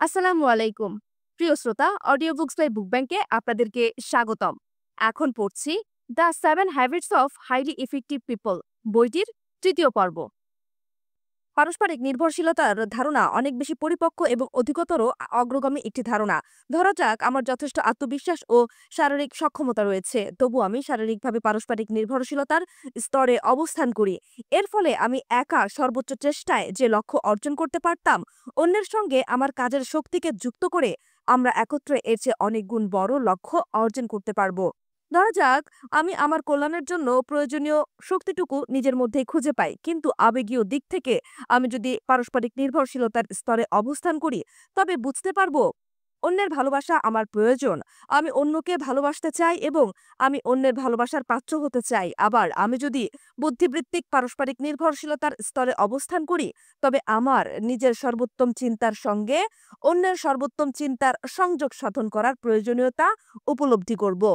আসসালামু আলাইকুম। প্রিয় শ্রোতা, অডিও বুকস বাই বুক ব্যাংকে আপনাদেরকে স্বাগতম। এখন পড়ছি the 7 habits of highly effective people বইটির তৃতীয় পর্ব। পারস্পরিক নির্ভরশীলতার ধারণা অনেক বেশি পরিপক্ক এবং অধিকতর অগ্রগামী একটি ধারণা। ধরা যাক আমার যথেষ্ট আত্মবিশ্বাস ও শারীরিক সক্ষমতা রয়েছে, তবু আমি শারীরিকভাবে পারস্পরিক নির্ভরশীলতার স্তরে অবস্থান করি। এর ফলে আমি একা সর্বোচ্চ চেষ্টায় যে লক্ষ্য অর্জন করতে পারতাম, অন্যের সঙ্গে আমার কাজের শক্তিকে যুক্ত করে আমরা একত্রে এর চেয়ে অনেক গুণ বড় লক্ষ্য অর্জন করতে পারবো। ধরা যাক আমি আমার কল্যাণের জন্য প্রয়োজনীয় শক্তিটুকু নিজের মধ্যেই খুঁজে পাই, কিন্তু আবেগীয় দিক থেকে আমি যদি পারস্পরিক নির্ভরশীলতার স্তরে অবস্থান করি, তবে বুঝতে পারবো অন্যের ভালোবাসা আমার প্রয়োজন। আমি অন্যকে ভালোবাসতে চাই এবং আমি অন্যের ভালোবাসার পাত্র হতে চাই। আবার আমি যদি বুদ্ধিবৃত্তিক পারস্পরিক নির্ভরশীলতার স্তরে অবস্থান করি, তবে আমার নিজের সর্বোত্তম চিন্তার সঙ্গে অন্যের সর্বোত্তম চিন্তার সংযোগ সাধন করার প্রয়োজনীয়তা উপলব্ধি করব।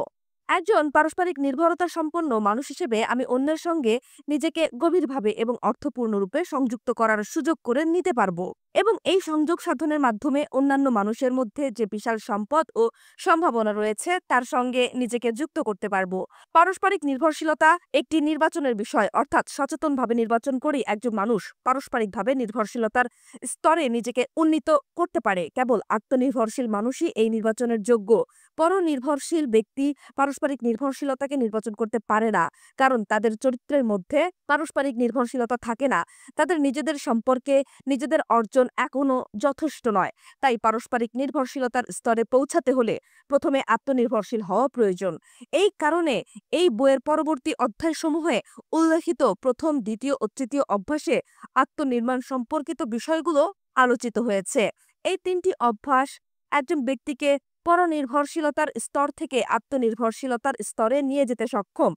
একজন পারস্পরিক নির্ভরতা সম্পন্ন মানুষ হিসেবে আমি অন্যের সঙ্গে নিজেকে গভীরভাবে এবং অর্থপূর্ণরূপে সংযুক্ত করার সুযোগ করে নিতে পারবো, এবং এই সংযোগ সাধনের মাধ্যমে অন্যান্য মানুষের মধ্যে যে বিশাল সম্পদ ও সম্ভাবনা রয়েছে তার সঙ্গে নিজেকে যুক্ত করতে পারবো। পারস্পরিক নির্ভরশীলতা একটি নির্বাচনের বিষয়, অর্থাৎ সচেতনভাবে নির্বাচন করে একজন মানুষ পারস্পরিকভাবে নির্ভরশীলতার স্তরে নিজেকে উন্নীত করতে পারে। কেবল আত্মনির্ভরশীল মানুষই এই নির্বাচনের যোগ্য। পরনির্ভরশীল ব্যক্তি পারস্পরিক নির্ভরশীলতাকে নির্বাচন করতে পারে না, কারণ তাদের চরিত্রের মধ্যে পারস্পরিক নির্ভরশীলতা থাকে না। তাদের নিজেদের সম্পর্কে নিজেদের অর্জন এখনো যথেষ্ট নয়। তাই পারস্পরিক নির্ভরশীলতার স্তরে পৌঁছাতে হলে প্রথমে আত্মনির্ভরশীল হওয়া প্রয়োজন। এই কারণে এই বইয়ের পরবর্তী অধ্যায়সমূহে উল্লেখিত প্রথম, দ্বিতীয় ও তৃতীয় অভ্যাসে আত্মনির্মাণ সম্পর্কিত বিষয়গুলো আলোচিত হয়েছে। এই তিনটি অভ্যাস একজন ব্যক্তিকে পরনির্ভরশীলতার স্তর থেকে আত্মনির্ভরশীলতার স্তরে নিয়ে যেতে সক্ষম।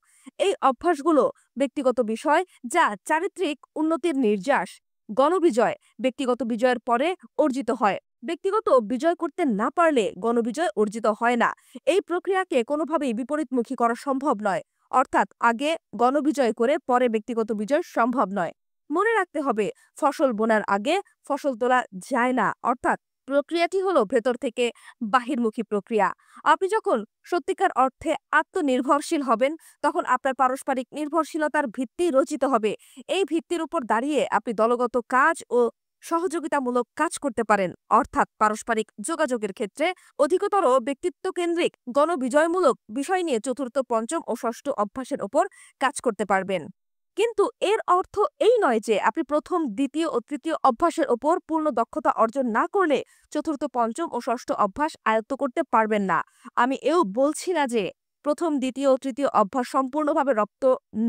এই অভ্যাসগুলো ব্যক্তিগত বিষয়, যা চারিত্রিক উন্নতির নির্যাস। গণবিজয় ব্যক্তিগত বিজয়ের পরে অর্জিত হয়। ব্যক্তিগত বিজয় করতে না পারলে গণবিজয় অর্জিত হয় না। এই প্রক্রিয়াকে কোনোভাবেই বিপরীতমুখী করা সম্ভব নয়, অর্থাৎ আগে গণবিজয় করে পরে ব্যক্তিগত বিজয় সম্ভব নয়। মনে রাখতে হবে, ফসল বোনার আগে ফসল তোলা যায় না, অর্থাৎ প্রক্রিয়াটি হলো ভেতর থেকে বাহির্মুখী প্রক্রিয়া। আপনি যখন সত্যিকার অর্থে আত্মনির্ভরশীল হবেন, তখন আপনার পারস্পরিক নির্ভরশীলতার ভিত্তি রচিত হবে। এই ভিত্তির উপর দাঁড়িয়ে আপনি দলগত কাজ ও সহযোগিতামূলক কাজ করতে পারেন, অর্থাৎ পারস্পরিক যোগাযোগের ক্ষেত্রে অধিকতর ব্যক্তিত্ব কেন্দ্রিক গণবিজয়মূলক বিষয় নিয়ে চতুর্থ, পঞ্চম ও ষষ্ঠ অভ্যাসের ওপর কাজ করতে পারবেন। কিন্তু এর অর্থ এই নয় যে আপনি প্রথম, দ্বিতীয় ও তৃতীয় অভ্যাসের ওপর পূর্ণ দক্ষতা অর্জন না করলে চতুর্থ, পঞ্চম ও ষষ্ঠ অভ্যাস আয়ত্ত করতে পারবেন না। আমি এও বলছি না যে প্রথম, দ্বিতীয় ও তৃতীয় অভ্যাস সম্পূর্ণভাবে রপ্ত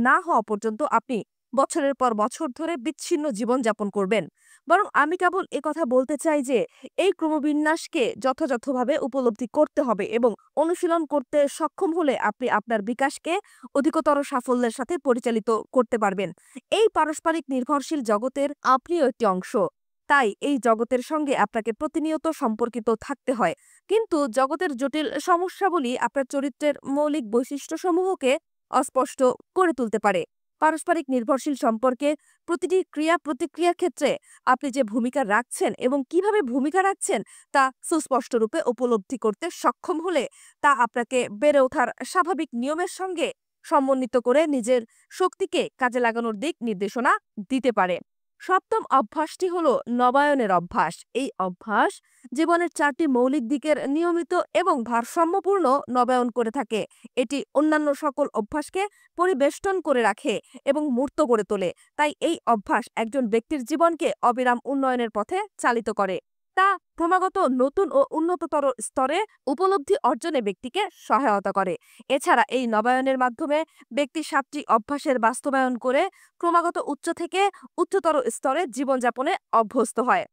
না হওয়া পর্যন্ত আপনি বছরের পর বছর ধরে বিচ্ছিন্ন জীবনযাপন করবেন। বরং আমি কেবল কথা বলতে চাই যে এই ক্রমবিন্যাসকে যথাযথভাবে উপলব্ধি করতে হবে, এবং অনুশীলন করতে সক্ষম হলে আপনি আপনার বিকাশকে অধিকতর সাফল্যের সাথে পরিচালিত করতে পারবেন। এই পারস্পরিক নির্ভরশীল জগতের আপনিও একটি অংশ। তাই এই জগতের সঙ্গে আপনাকে প্রতিনিয়ত সম্পর্কিত থাকতে হয়। কিন্তু জগতের জটিল সমস্যাবলী আপনার চরিত্রের মৌলিক বৈশিষ্ট্যসমূহকে অস্পষ্ট করে তুলতে পারে। পারস্পরিক নির্ভরশীল সম্পর্কে প্রতিটি ক্রিয়া প্রতিক্রিয়ার ক্ষেত্রে আপনি যে ভূমিকা রাখছেন এবং কিভাবে ভূমিকা রাখছেন তা সুস্পষ্ট রূপে উপলব্ধি করতে সক্ষম হলে তা আপনাকে বেড়ে ওঠার স্বাভাবিক নিয়মের সঙ্গে সমন্বিত করে নিজের শক্তিকে কাজে লাগানোর দিক নির্দেশনা দিতে পারে। সপ্তম অভ্যাসটি হলো নবায়নের অভ্যাস। এই অভ্যাস জীবনের 4টি মৌলিক দিকের নিয়মিত এবং ভারসাম্যপূর্ণ নবায়ন করে থাকে। এটি অন্যান্য সকল অভ্যাসকে পরিবেষ্টন করে রাখে এবং মূর্ত করে তোলে। তাই এই অভ্যাস একজন ব্যক্তির জীবনকে অবিরাম উন্নয়নের পথে চালিত করে। তা ক্রমাগত নতুন ও উন্নততর স্তরে উপলব্ধি অর্জনে ব্যক্তিকে সহায়তা করে। এছাড়া এই নবায়নের মাধ্যমে ব্যক্তি 7টি অভ্যাসের বাস্তবায়ন করে ক্রমাগত উচ্চ থেকে উচ্চতর স্তরে জীবনযাপনে অভ্যস্ত হয়।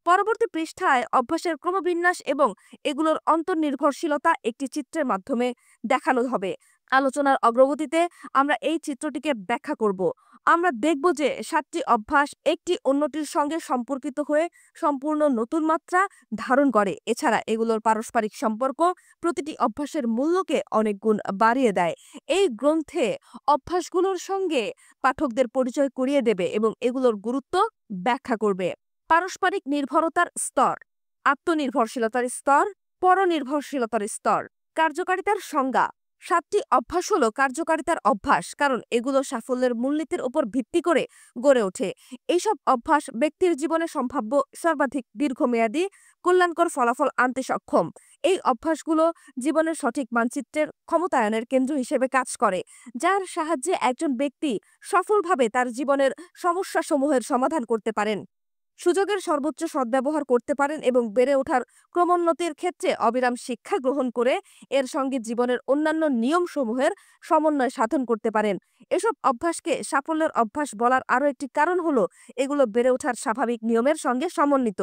পরবর্তী পৃষ্ঠায় অভ্যাসের ক্রমবিন্যাস এবং এগুলোর অন্তর্নির্ভরশীলতা একটি চিত্রের মাধ্যমে দেখানো হবে। আলোচনার অগ্রগতিতে আমরা এই চিত্রটিকে ব্যাখ্যা করব। আমরা দেখব যে 7টি অভ্যাস একটি অন্যটির সঙ্গে সম্পর্কিত হয়ে সম্পূর্ণ নতুন মাত্রা ধারণ করে। এছাড়া এগুলোর পারস্পরিক সম্পর্ক প্রতিটি অভ্যাসের মূল্যকে অনেক গুণ বাড়িয়ে দেয়। এই গ্রন্থে অভ্যাসগুলোর সঙ্গে পাঠকদের পরিচয় করিয়ে দেবে এবং এগুলোর গুরুত্ব ব্যাখ্যা করবে। পারস্পরিক নির্ভরতার স্তর। আত্মনির্ভরশীলতার স্তর, পরনির্ভরশীলতার স্তর। কার্যকারিতার সংজ্ঞা। 7টি অভ্যাস হলো কার্যকারিতার অভ্যাস, কারণ এগুলো সাফল্যের মূলনীতির উপর ভিত্তি করে গড়ে ওঠে। এইসব অভ্যাস ব্যক্তির জীবনে সম্ভাব্য সর্বাধিক দীর্ঘমেয়াদী কল্যাণকর ফলাফল আনতে সক্ষম। এই অভ্যাসগুলো জীবনের সঠিক মানচিত্রের ক্ষমতায়নের কেন্দ্র হিসেবে কাজ করে, যার সাহায্যে একজন ব্যক্তি সফলভাবে তার জীবনের সমস্যাসমূহের সমাধান করতে পারেন, সুযোগের সর্বোচ্চ সদ্ব্যবহার করতে পারেন এবং বেড়ে ওঠার ক্রমোন্নতির ক্ষেত্রে অবিরাম শিক্ষা গ্রহণ করে এর সঙ্গে জীবনের অন্যান্য নিয়মসমূহের সমন্বয় সাধন করতে পারেন। এসব অভ্যাসকে সাফল্যের অভ্যাস বলার আরও একটি কারণ হলো এগুলো বেড়ে ওঠার স্বাভাবিক নিয়মের সঙ্গে সমন্বিত।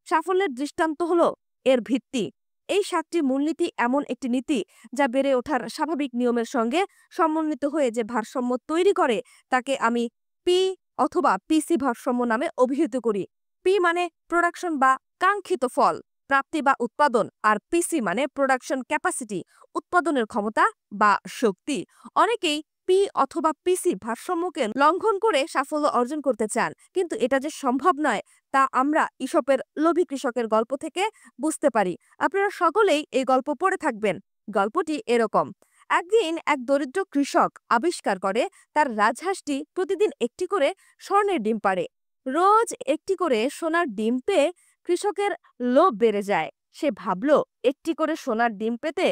সাফল্যের দৃষ্টান্ত হলো এর ভিত্তি। এই 7টি মূলনীতি এমন একটি নীতি যা বেড়ে ওঠার স্বাভাবিক নিয়মের সঙ্গে সমন্বিত হয়ে যে ভারসাম্য তৈরি করে তাকে আমি পি অথবা পিসি ভারসাম্য নামে অভিহিত করি। পি মানে প্রোডাকশন বা কাঙ্ক্ষিত ফল, প্রাপ্তি বা উৎপাদন, আর পিসি মানে প্রোডাকশন ক্যাপাসিটি, উৎপাদনের ক্ষমতা বা শক্তি। অনেকেই পি অথবা পিসি ভারসাম্যকে লঙ্ঘন করে সাফল্য অর্জন করতে চান, কিন্তু এটা যে সম্ভব নয় তা আমরা ঈশপের লোভী কৃষকের গল্প থেকে বুঝতে পারি। আপনারা সকলেই এই গল্প পড়ে থাকবেন। গল্পটি এরকম: একদিন এক দরিদ্র কৃষক আবিষ্কার করে তার রাজহাঁসটি প্রতিদিন একটি করে স্বর্ণের ডিম পাড়ে। রোজ একটি করে সোনার ডিম পেয়ে কৃষকের লোভ বেড়ে যায়। সে ভাবল, একটি করে সোনার ডিম পেতে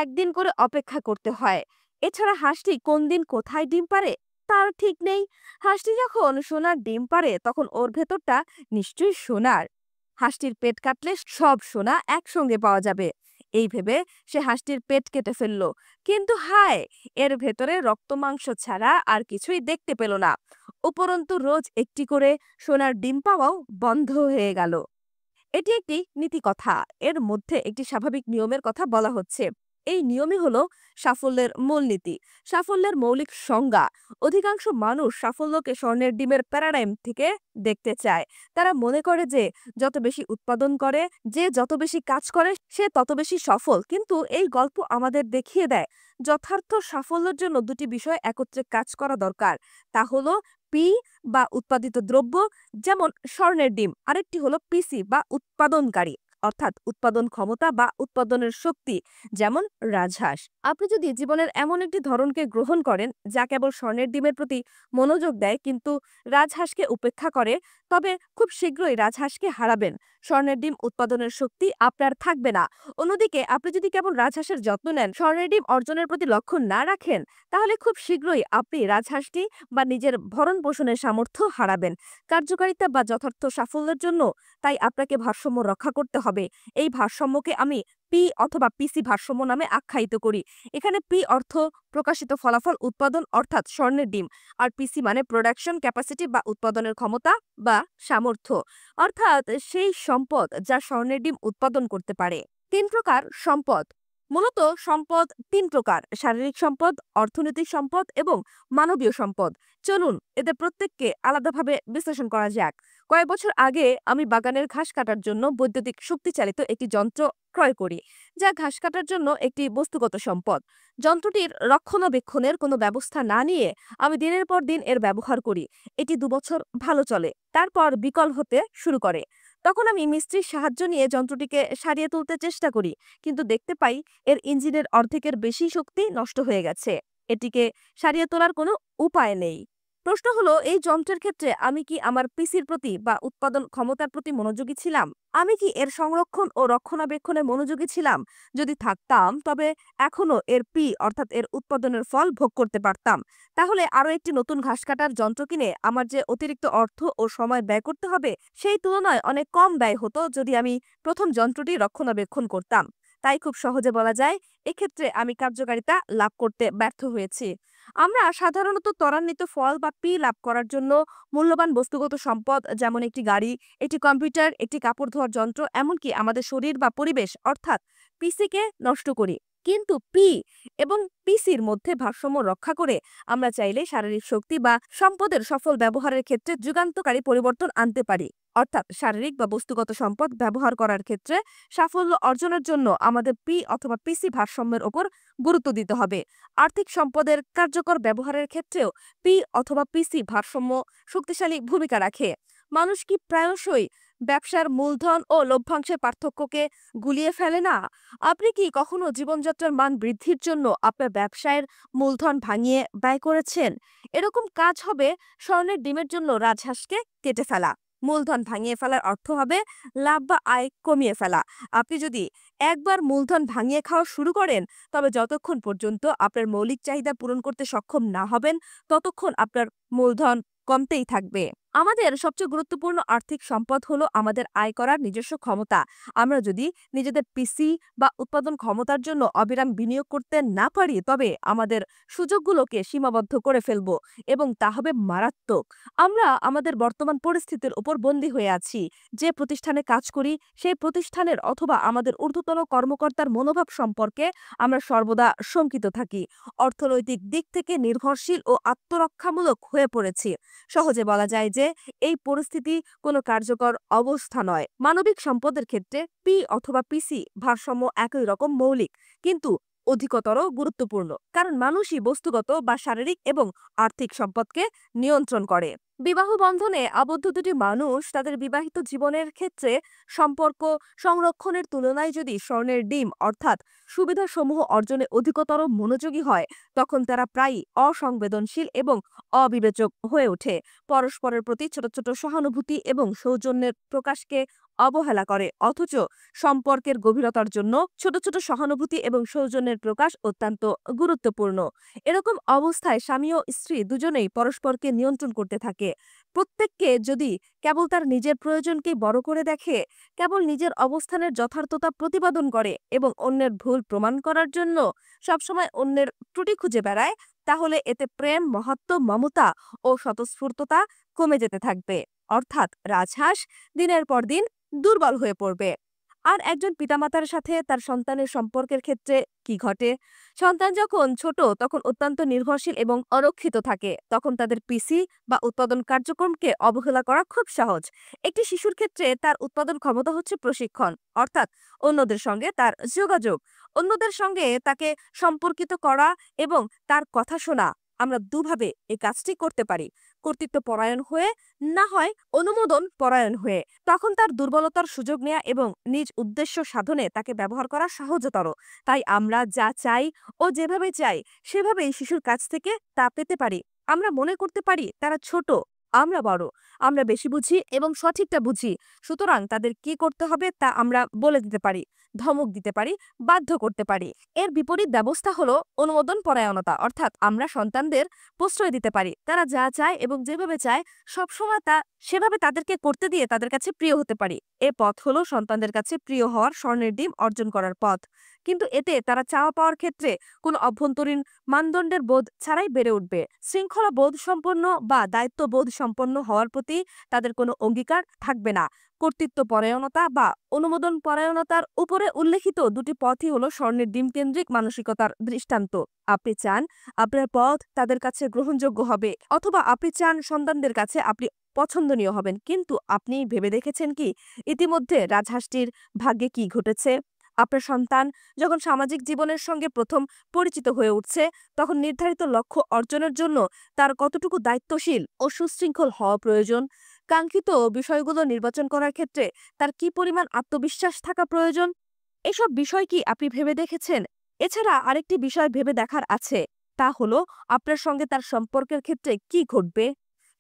একদিন করে অপেক্ষা করতে হয়। এছাড়া হাঁসটি কোন দিন কোথায় ডিম পাড়ে তার ঠিক নেই। হাঁসটি যখন সোনার ডিম পাড়ে তখন ওর ভেতরটা নিশ্চয়ই সোনার। হাঁসটির পেট কাটলে সব সোনা একসঙ্গে পাওয়া যাবে। এই ভেবে সে হাঁসটির পেট কেটে ফেলল, কিন্তু হায়, এর ভেতরে রক্ত মাংস ছাড়া আর কিছুই দেখতে পেল না। উপরন্তু রোজ একটি করে সোনার ডিম পাওয়াও বন্ধ হয়ে গেল। এটি একটি নীতিকথা। এর মধ্যে একটি স্বাভাবিক নিয়মের কথা বলা হচ্ছে। এই নিয়মই হলো সাফল্যের মূলনীতি, সাফল্যের মৌলিক সংজ্ঞা। অধিকাংশ মানুষ সাফল্যকে স্বর্ণের ডিমের প্যারাডাইম থেকে দেখতে চায়। তারা মনে করে যে যত বেশি উৎপাদন করে, যে যত বেশি কাজ করে, সে তত বেশি সফল। কিন্তু এই গল্প আমাদের দেখিয়ে দেয় যথার্থ সাফল্যের জন্য দুটি বিষয় একত্রে কাজ করা দরকার। তা হলো পি বা উৎপাদিত দ্রব্য, যেমন স্বর্ণের ডিম, আরেকটি হলো পিসি বা উৎপাদনকারী, অর্থাৎ উৎপাদন ক্ষমতা বা উৎপাদনের শক্তি, যেমন রাজহাঁস। আপনি যদি জীবনের এমন একটি ধরনকে গ্রহণ করেন যা কেবল স্বর্ণের ডিমের প্রতি মনোযোগ দেয় কিন্তু রাজহাঁসকে উপেক্ষা করে, তবে খুব শীঘ্রই রাজহাঁসকে হারাবেন। স্বর্ণের ডিম উৎপাদনের শক্তি আপনার থাকবে না। অন্যদিকে আপনি যদি কেবল রাজহাঁসের যত্ন নেন, স্বর্ণের ডিম অর্জনের প্রতি লক্ষ্য না রাখেন, তাহলে খুব শীঘ্রই আপনি রাজহাঁসটি বা নিজের ভরণ পোষণের সামর্থ্য হারাবেন। কার্যকারিতা বা যথার্থ সাফল্যের জন্য তাই আপনাকে ভারসাম্য রক্ষা করতে হবে। এই ভারসাম্যকে আমি পি অথবা পিসি ভারসাম্য নামে আখ্যায়িত করি। এখানে পি অর্থ প্রকাশিত ফলাফল, উৎপাদন অর্থাৎ স্বর্ণের ডিম, আর পিসি মানে প্রোডাকশন ক্যাপাসিটি বা উৎপাদনের ক্ষমতা বা সামর্থ্য, অর্থাৎ সেই সম্পদ যা স্বর্ণের ডিম উৎপাদন করতে পারে। 3 প্রকার সম্পদ। মূলত সম্পদ 3 প্রকার: শারীরিক সম্পদ, অর্থনৈতিক সম্পদ এবং মানবীয় সম্পদ। চলুন এদের প্রত্যেককে আলাদাভাবে বিশ্লেষণ করা যাক। কয়েক বছর আগে আমি বাগানের ঘাস কাটার জন্য বৈদ্যুতিক শক্তিচালিত একটি যন্ত্র ক্রয় করি, যা ঘাস কাটার জন্য একটি বস্তুগত সম্পদ। যন্ত্রটির রক্ষণাবেক্ষণের কোনো ব্যবস্থা না নিয়ে আমি দিনের পর দিন এর ব্যবহার করি। এটি 2 বছর ভালো চলে, তারপর বিকল হতে শুরু করে। তখন আমি মিস্ত্রির সাহায্য নিয়ে যন্ত্রটিকে সারিয়ে তুলতে চেষ্টা করি, কিন্তু দেখতে পাই এর ইঞ্জিনের অর্ধেকের বেশি শক্তি নষ্ট হয়ে গেছে। এটিকে সারিয়ে তোলার কোনো উপায় নেই। প্রশ্ন হলো, এই যন্ত্রের ক্ষেত্রে আমি কি আমার পিসির প্রতি বা উৎপাদন ক্ষমতার প্রতি মনোযোগী ছিলাম? আমি কি এর সংরক্ষণ ও রক্ষণাবেক্ষণে মনোযোগী ছিলাম? যদি থাকতাম তবে এখনো এর পি অর্থাৎ এর উৎপাদনের ফল ভোগ করতে পারতাম। তাহলে আরও একটি নতুন ঘাস কাটার যন্ত্র কিনে আমার যে অতিরিক্ত অর্থ ও সময় ব্যয় করতে হবে, সেই তুলনায় অনেক কম ব্যয় হতো যদি আমি প্রথম যন্ত্রটি রক্ষণাবেক্ষণ করতাম। তাই খুব সহজে বলা যায় এক্ষেত্রে আমি কার্যকারিতা লাভ করতে ব্যর্থ হয়েছি। আমরা সাধারণত ত্বরান্বিত ফল বা পি লাভ করার জন্য মূল্যবান বস্তুগত সম্পদ, যেমন একটি গাড়ি, একটি কম্পিউটার, একটি কাপড় ধোয়ার যন্ত্র, এমনকি আমাদের শরীর বা পরিবেশ অর্থাৎ পিসিকে নষ্ট করি। কিন্তু পি এবং পিসির মধ্যে ভারসাম্য রক্ষা করে আমরা চাইলে শারীরিক শক্তি বা সম্পদের সফল ব্যবহারের ক্ষেত্রে যুগান্তকারী পরিবর্তন আনতে পারি। অর্থাৎ শারীরিক বা বস্তুগত সম্পদ ব্যবহার করার ক্ষেত্রে সাফল্য অর্জনের জন্য আমাদের পি অথবা পিসি ভারসাম্যের ওপর গুরুত্ব দিতে হবে। আর্থিক সম্পদের কার্যকর ব্যবহারের ক্ষেত্রেও পি অথবা পিসি ভারসাম্য শক্তিশালী ভূমিকা রাখে। মানুষ কি প্রায়শই ব্যবসার মূলধন ও লভ্যাংশের পার্থক্যকে গুলিয়ে ফেলে না? আপনি কি কখনো জীবনযাত্রার মান বৃদ্ধির জন্য আপনার ব্যবসায়ের মূলধন ভাঙিয়ে ব্যয় করেছেন? এরকম কাজ হবে স্বর্ণের ডিমের জন্য রাজহাঁসকে কেটে ফেলা। মূলধন ভাঙিয়ে ফেলার অর্থ হবে লাভ বা আয় কমিয়ে ফেলা। আপনি যদি একবার মূলধন ভাঙিয়ে খাওয়া শুরু করেন, তবে যতক্ষণ পর্যন্ত আপনার মৌলিক চাহিদা পূরণ করতে সক্ষম না হবেন, ততক্ষণ আপনার মূলধন কমতেই থাকবে। আমাদের সবচেয়ে গুরুত্বপূর্ণ আর্থিক সম্পদ হলো আমাদের আয় করার নিজস্ব ক্ষমতা। আমরা যদি নিজেদের পিসি বা উৎপাদন ক্ষমতার জন্য অবিরাম বিনিয়োগ করতে না পারি, তবে আমাদের সুযোগগুলোকে সীমাবদ্ধ করে ফেলব এবং তা হবে মারাত্মক। আমরা আমাদের বর্তমান পরিস্থিতির উপর বন্দী হয়ে আছি। যে প্রতিষ্ঠানে কাজ করি সেই প্রতিষ্ঠানের অথবা আমাদের ঊর্ধ্বতন কর্মকর্তার মনোভাব সম্পর্কে আমরা সর্বদা শঙ্কিত থাকি। অর্থনৈতিক দিক থেকে নির্ভরশীল ও আত্মরক্ষামূলক হয়ে পড়েছি। সহজে বলা যায় যে এই পরিস্থিতি কোনো কার্যকর অবস্থা নয়। মানবিক সম্পদের ক্ষেত্রে পি অথবা পিসি ভারসাম্য একই রকম মৌলিক, কিন্তু অধিকতর গুরুত্বপূর্ণ, কারণ মানুষই বস্তুগত বা শারীরিক এবং আর্থিক সম্পদকে নিয়ন্ত্রণ করে। বিবাহ বন্ধনে আবদ্ধ দুটি মানুষ তাদের বিবাহিত জীবনের ক্ষেত্রে সম্পর্ক সংরক্ষণের তুলনায় যদি স্বর্ণের ডিম অর্থাৎ সুবিধাসমূহ অর্জনে অধিকতর মনোযোগী হয়, তখন তারা প্রায়ই অসংবেদনশীল এবং অবিবেচক হয়ে ওঠে। পরস্পরের প্রতি ছোট ছোট সহানুভূতি এবং সৌজন্যের প্রকাশকে অবহেলা করে, অথচ সম্পর্কের গভীরতার জন্য ছোট ছোট সহানুভূতি এবং সৌজন্যের প্রকাশ অত্যন্ত গুরুত্বপূর্ণ। এরকম অবস্থায় স্বামী ও স্ত্রী দুজনেই পরস্পরকে নিয়ন্ত্রণ করতে থাকে। প্রত্যেককে যদি কেবল তার নিজের প্রয়োজনকেই বড় করে দেখে, কেবল নিজের অবস্থানের যথার্থতা প্রতিপাদন করে এবং অন্যের ভুল প্রমাণ করার জন্য সবসময় অন্যের ত্রুটি খুঁজে বেড়ায়, তাহলে এতে প্রেম, মহত্ব, মমতা ও স্বতঃস্ফূর্ততা কমে যেতে থাকবে। অর্থাৎ রাজহাঁস দিনের পর দিন দুর্বল হয়ে পড়বে। আর একজন পিতামাতার সাথে তার সন্তানের সম্পর্কের ক্ষেত্রে কি ঘটে? সন্তান যখন ছোট তখন অত্যন্ত নির্ভরশীল এবং অরক্ষিত থাকে। তখন তাদের পিসি বা উৎপাদন কার্যক্রমকে অবহেলা করা খুব সহজ। একটি শিশুর ক্ষেত্রে তার উৎপাদন ক্ষমতা হচ্ছে প্রশিক্ষণ, অর্থাৎ অন্যদের সঙ্গে তার যোগাযোগ, অন্যদের সঙ্গে তাকে সম্পর্কিত করা এবং তার কথা শোনা। আমরা দুভাবে এই কাজটি করতে পারি: কর্তৃত্ব পরায়ণ হয়ে, না হয় অনুমোদন পরায়ণ হয়ে। তখন তার দুর্বলতার সুযোগ নেওয়া এবং নিজ উদ্দেশ্য সাধনে তাকে ব্যবহার করা সহজতর। তাই আমরা যা চাই ও যেভাবে চাই সেভাবেই শিশুর কাছ থেকে তা পেতে পারি। আমরা মনে করতে পারি তারা ছোট, আমরা বড়, আমরা বেশি বুঝি এবং সঠিকটা বুঝি, সুতরাং তাদের কি করতে হবে তা আমরা বলে দিতে পারি, ধমক দিতে পারি, বাধ্য করতে পারি। এর বিপরীত ব্যবস্থা হলো অনুমোদন পরায়ণতা, অর্থাৎ আমরা সন্তানদের প্রশ্রয় দিতে পারি। তারা যা চায় এবং যেভাবে চায় সবসময় তা সেভাবে তাদেরকে করতে দিয়ে তাদের কাছে প্রিয় হতে পারি। এ পথ হলো সন্তানদের কাছে প্রিয় হওয়ার স্বর্ণের ডিম অর্জন করার পথ। কিন্তু এতে তারা চাওয়া পাওয়ার ক্ষেত্রে কোনো অভ্যন্তরীণ মানদণ্ডের বোধ ছাড়াই বেড়ে উঠবে। শৃঙ্খলা বোধ সম্পন্ন বা দায়িত্ববোধ সম্পন্ন হওয়ার প্রতি তাদের কোনো অঙ্গীকার থাকবে না। কর্তৃত্ব পরায়ণতা বা অনুমোদন পরায়ণতার উপরে উল্লেখিত দুটি পথই হলো স্বর্ণের ডিম কেন্দ্রিক মানসিকতার দৃষ্টান্ত। আপনি চান আপনার পথ তাদের কাছে গ্রহণযোগ্য হবে, অথবা আপনি চান সন্তানদের কাছে আপনি পছন্দনীয় হবেন। কিন্তু আপনি ভেবে দেখেছেন কি ইতিমধ্যে রাজহাঁসটির ভাগ্যে কি ঘটেছে? আপনার সন্তান যখন সামাজিক জীবনের সঙ্গে প্রথম পরিচিত হয়ে উঠছে, তখন নির্ধারিত লক্ষ্য অর্জনের জন্য তার কতটুকু দায়িত্বশীল ও সুশৃঙ্খল হওয়া প্রয়োজন? কাঙ্ক্ষিত বিষয়গুলো নির্বাচন করার ক্ষেত্রে তার কি পরিমাণ আত্মবিশ্বাস থাকা প্রয়োজন? এসব বিষয় কি আপনি ভেবে দেখেছেন? এছাড়া আরেকটি বিষয় ভেবে দেখার আছে, তা হলো আপনার সঙ্গে তার সম্পর্কের ক্ষেত্রে কি ঘটবে।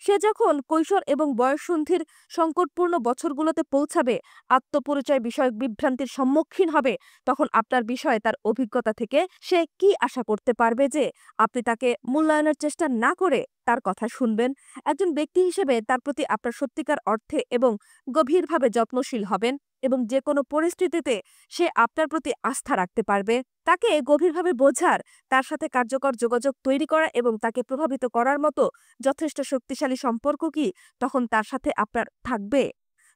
সে যখন কৈশোর এবং বয়ঃসন্ধির সংকটপূর্ণ বছরগুলোতে পৌঁছাবে, আত্মপরিচয় বিষয়ক বিভ্রান্তির সম্মুখীন হবে, তখন আপনার বিষয়ে তার অভিজ্ঞতা থেকে সে কি আশা করতে পারবে যে আপনি তাকে মূল্যায়নের চেষ্টা না করে তার কথা শুনবেন? একজন ব্যক্তি হিসেবে তার প্রতি আপনার সত্যিকার অর্থে এবং গভীরভাবে যত্নশীল হবেন এবং যে কোনো পরিস্থিতিতে সে আপনার প্রতি আস্থা রাখতে পারবে। তাকে গভীরভাবে বোঝার, তার সাথে কার্যকর যোগাযোগ তৈরি করা এবং তাকে প্রভাবিত করার মতো যথেষ্ট শক্তিশালী সম্পর্ক কি তখন তার সাথে আপনার থাকবে?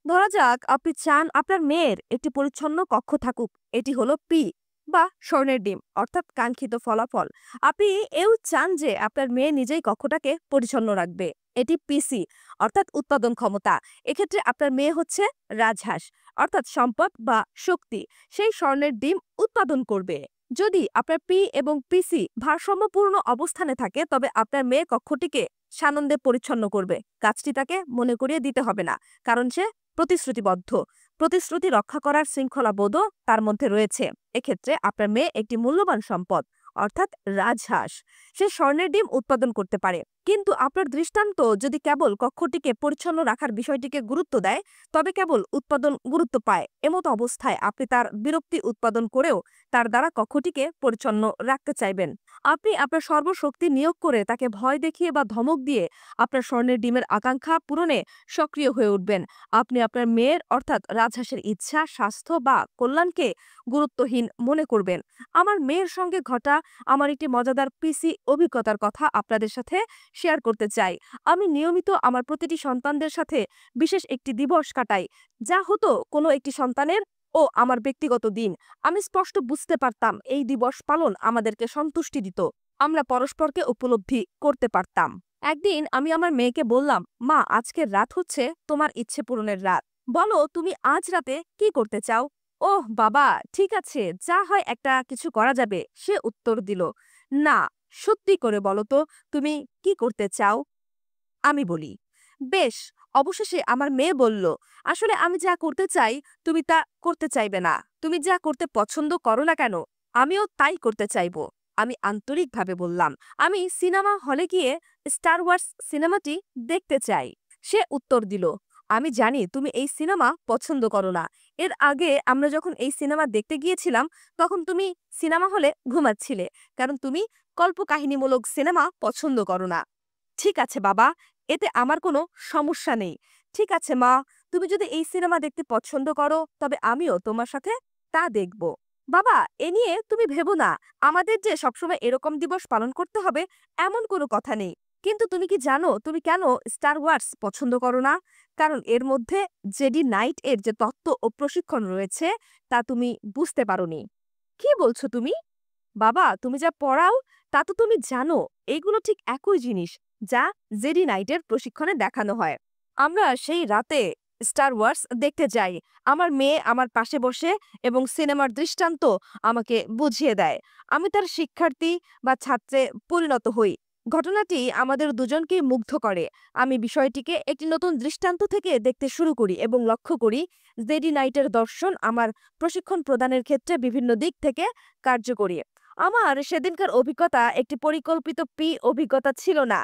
ধরা যাক আপনি চান আপনার মেয়ের একটি পরিচ্ছন্ন কক্ষ থাকুক। এটি হলো পি বা স্বর্ণের ডিম, অর্থাৎ কাঙ্ক্ষিত ফলাফল। আপনি এও চান যে আপনার মেয়ে নিজেই কক্ষটাকে পরিচ্ছন্ন রাখবে। এটি পিসি, অর্থাৎ উৎপাদন ক্ষমতা। এক্ষেত্রে আপনার মেয়ে হচ্ছে রাজহাঁস, অর্থাৎ সম্পদ বা শক্তি। সেই স্বর্ণের ডিম উৎপাদন করবে। যদি আপনার পি এবং পিসি ভারসাম্যপূর্ণ অবস্থানে থাকে, তবে আপনার মেয়ে কক্ষটিকে সানন্দে পরিচ্ছন্ন করবে। কাজটি তাকে মনে করিয়ে দিতে হবে না, কারণ সে প্রতিশ্রুতিবদ্ধ। প্রতিশ্রুতি রক্ষা করার শৃঙ্খলাবোধও তার মধ্যে রয়েছে। এক্ষেত্রে আপনার মেয়ে একটি মূল্যবান সম্পদ, অর্থাৎ রাজহাঁস। সে স্বর্ণের ডিম উৎপাদন করতে পারে। কিন্তু আপনার দৃষ্টান্ত যদি কেবল কক্ষটিকে পরিচ্ছন্ন রাখার বিষয়টিকে গুরুত্ব দেয়, তবে কেবল উৎপাদন গুরুত্ব পায়। এমতো অবস্থায় আপনি তার বিরক্তি উৎপাদন করেও তার দ্বারা কক্ষটিকে পরিচ্ছন্ন রাখতে চাইবেন। আপনি আপনার সর্বশক্তি নিয়োগ করে তাকে ভয় দেখিয়ে বা ধমক দিয়ে আপনার স্বর্ণের ডিমের আকাঙ্ক্ষা পূরণে সক্রিয় হয়ে উঠবেন। আপনি আপনার মেয়ের অর্থাৎ রাজহাঁসের ইচ্ছা, স্বাস্থ্য বা কল্যাণকে গুরুত্বহীন মনে করবেন। আমার মেয়ের সঙ্গে ঘটা আমার একটি মজাদার পিসি অভিজ্ঞতার কথা আপনাদের সাথে শেয়ার করতে চাই। আমি নিয়মিত আমার প্রতিটি সন্তানদের সাথে বিশেষ একটি দিবস কাটাই, যা হতো কোনো একটি সন্তানের ও আমার ব্যক্তিগত দিন। আমি স্পষ্ট বুঝতে পারতাম এই দিবস পালন আমাদেরকে সন্তুষ্টি দিত। আমরা পরস্পরকে উপলব্ধি করতে পারতাম। একদিন আমি আমার মেয়েকে বললাম, মা, আজকের রাত হচ্ছে তোমার ইচ্ছে পূরণের রাত। বলো তুমি আজ রাতে কি করতে চাও? ওহ বাবা, ঠিক আছে, যা হয় একটা কিছু করা যাবে, সে উত্তর দিল। না, সত্যি করে বলো তো, তুমি কি করতে চাও? আমি বলি, বেশ। অবশেষে আমার মেয়ে বলল, আসলে আমি যা করতে চাই তুমি তা করতে চাইবে না। তুমি যা করতে পছন্দ করো না কেন, আমিও তাই করতে চাইব। আমি আন্তরিকভাবে বললাম, আমি সিনেমা হলে গিয়ে স্টার ওয়ার্স সিনেমাটি দেখতে চাই। সে উত্তর দিল, আমি জানি তুমি এই সিনেমা পছন্দ করো না। এর আগে আমরা যখন এই সিনেমা দেখতে গিয়েছিলাম, তখন তুমি সিনেমা হলে ঘুমাচ্ছিলে, কারণ তুমি কল্পকাহিনীমূলক সিনেমা পছন্দ করো না। ঠিক আছে বাবা, এতে আমার কোনো সমস্যা নেই। ঠিক আছে মা, তুমি যদি এই সিনেমা দেখতে পছন্দ করো, তবে আমিও তোমার সাথে তা দেখব। বাবা, এ নিয়ে তুমি ভেবো না। আমাদের যে সবসময় এরকম দিবস পালন করতে হবে এমন কোনো কথা নেই। কিন্তু তুমি কি জানো তুমি কেন স্টার ওয়ার্স পছন্দ করো না? কারণ এর মধ্যে জেডি নাইট এর যে তত্ত্ব ও প্রশিক্ষণ রয়েছে, তা তুমি বুঝতে পারোনি। কি বলছো তুমি? বাবা, তুমি যা পড়াও তা তো তুমি জানো, এইগুলো ঠিক একই জিনিস যা জেডি নাইটের প্রশিক্ষণে দেখানো হয়। আমরা সেই রাতে স্টার ওয়ার্স দেখতে যাই। আমার মেয়ে আমার পাশে বসে এবং সিনেমার দৃষ্টান্ত আমাকে বুঝিয়ে দেয়। আমি তার শিক্ষার্থী বা ছাত্রে পরিণত হই। ঘটনাটি আমাদের দুজনকেই মুগ্ধ করে। আমি বিষয়টিকে একটি নতুন দৃষ্টান্ত থেকে দেখতে শুরু করি এবং লক্ষ্য করি জেডি নাইটের দর্শন আমার প্রশিক্ষণ প্রদানের ক্ষেত্রে বিভিন্ন দিক থেকে কার্যকরী। আমার সেদিনকার অভিজ্ঞতা একটি পরিকল্পিত অভিজ্ঞতা ছিল না।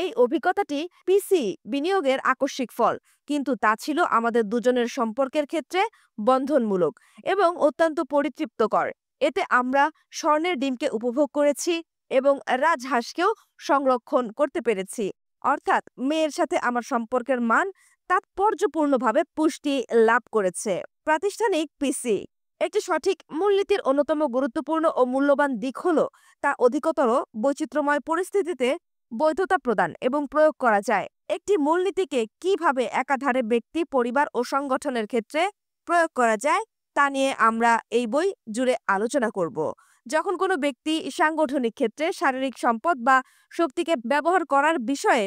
এই অভিজ্ঞতাটি পিসি বিনিয়োগের আকস্মিক ফল, কিন্তু তা ছিল আমাদের দুজনের সম্পর্কের ক্ষেত্রে বন্ধনমূলক এবং অত্যন্ত পরিতৃপ্তকর। এতে আমরা স্বর্ণের ডিমকে উপভোগ করেছি এবং রাজহাঁসকেও সংরক্ষণ করতে পেরেছি। অর্থাৎ মেয়ের সাথে আমার সম্পর্কের মান তাৎপর্যপূর্ণভাবে পুষ্টি লাভ করেছে। প্রাতিষ্ঠানিক পিসি একটি সঠিক মূলনীতির অন্যতম গুরুত্বপূর্ণ ও মূল্যবান দিক হল তা অধিকতর বৈচিত্র্যময় পরিস্থিতিতে বৈধতা প্রদান এবং প্রয়োগ করা যায়। একটি মূলনীতিকে কিভাবে একাধারে ব্যক্তি, পরিবার ও সংগঠনের ক্ষেত্রে প্রয়োগ করা যায় তা নিয়ে আমরা এই বই জুড়ে আলোচনা করব। যখন কোনো ব্যক্তি সাংগঠনিক ক্ষেত্রে শারীরিক সম্পদ বা শক্তিকে ব্যবহার করার বিষয়ে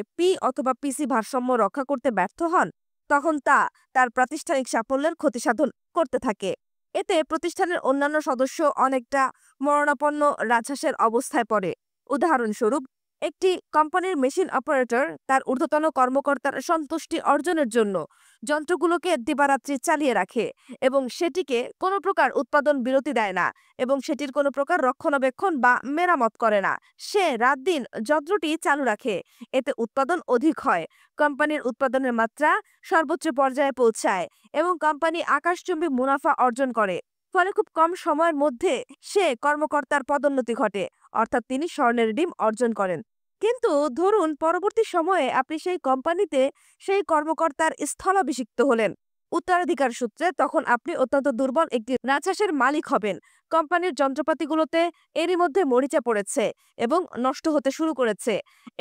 অথবা পিসি ভারসাম্য রক্ষা করতে ব্যর্থ হন, তখন তা তার প্রাতিষ্ঠানিক সাফল্যের ক্ষতিসাধন করতে থাকে। এতে প্রতিষ্ঠানের অন্যান্য সদস্য অনেকটা মরণাপন্ন রাজহাঁসের অবস্থায় পড়ে। উদাহরণস্বরূপ, একটি কোম্পানির মেশিন অপারেটর তার ঊর্ধ্বতন কর্মকর্তার সন্তুষ্টি অর্জনের জন্য যন্ত্রগুলোকে দিবারাত্রি চালিয়ে রাখে এবং সেটিকে কোনো প্রকার উৎপাদন বিরতি দেয় না এবং সেটির কোনো প্রকার রক্ষণাবেক্ষণ বা মেরামত করে না। সে রাত দিন যন্ত্রটি চালু রাখে। এতে উৎপাদন অধিক হয়, কোম্পানির উৎপাদনের মাত্রা সর্বোচ্চ পর্যায়ে পৌঁছায় এবং কোম্পানি আকাশচুম্বী মুনাফা অর্জন করে। ফলে খুব কম সময়ের মধ্যে সে কর্মকর্তার পদোন্নতি ঘটে, অর্থাৎ তিনি স্বর্ণের ডিম অর্জন করেন। কিন্তু ধরুন পরবর্তী সময়ে আপনি সেই কোম্পানিতে সেই কর্মকর্তার স্থলাভিষিক্ত হলেন উত্তরাধিকার সূত্রে, তখন আপনি অত্যন্ত দুর্বল একটি রাজহাঁসের মালিক হবেন। কোম্পানির যন্ত্রপাতিগুলোতে এরই মধ্যে মরিচা পড়েছে এবং নষ্ট হতে শুরু করেছে।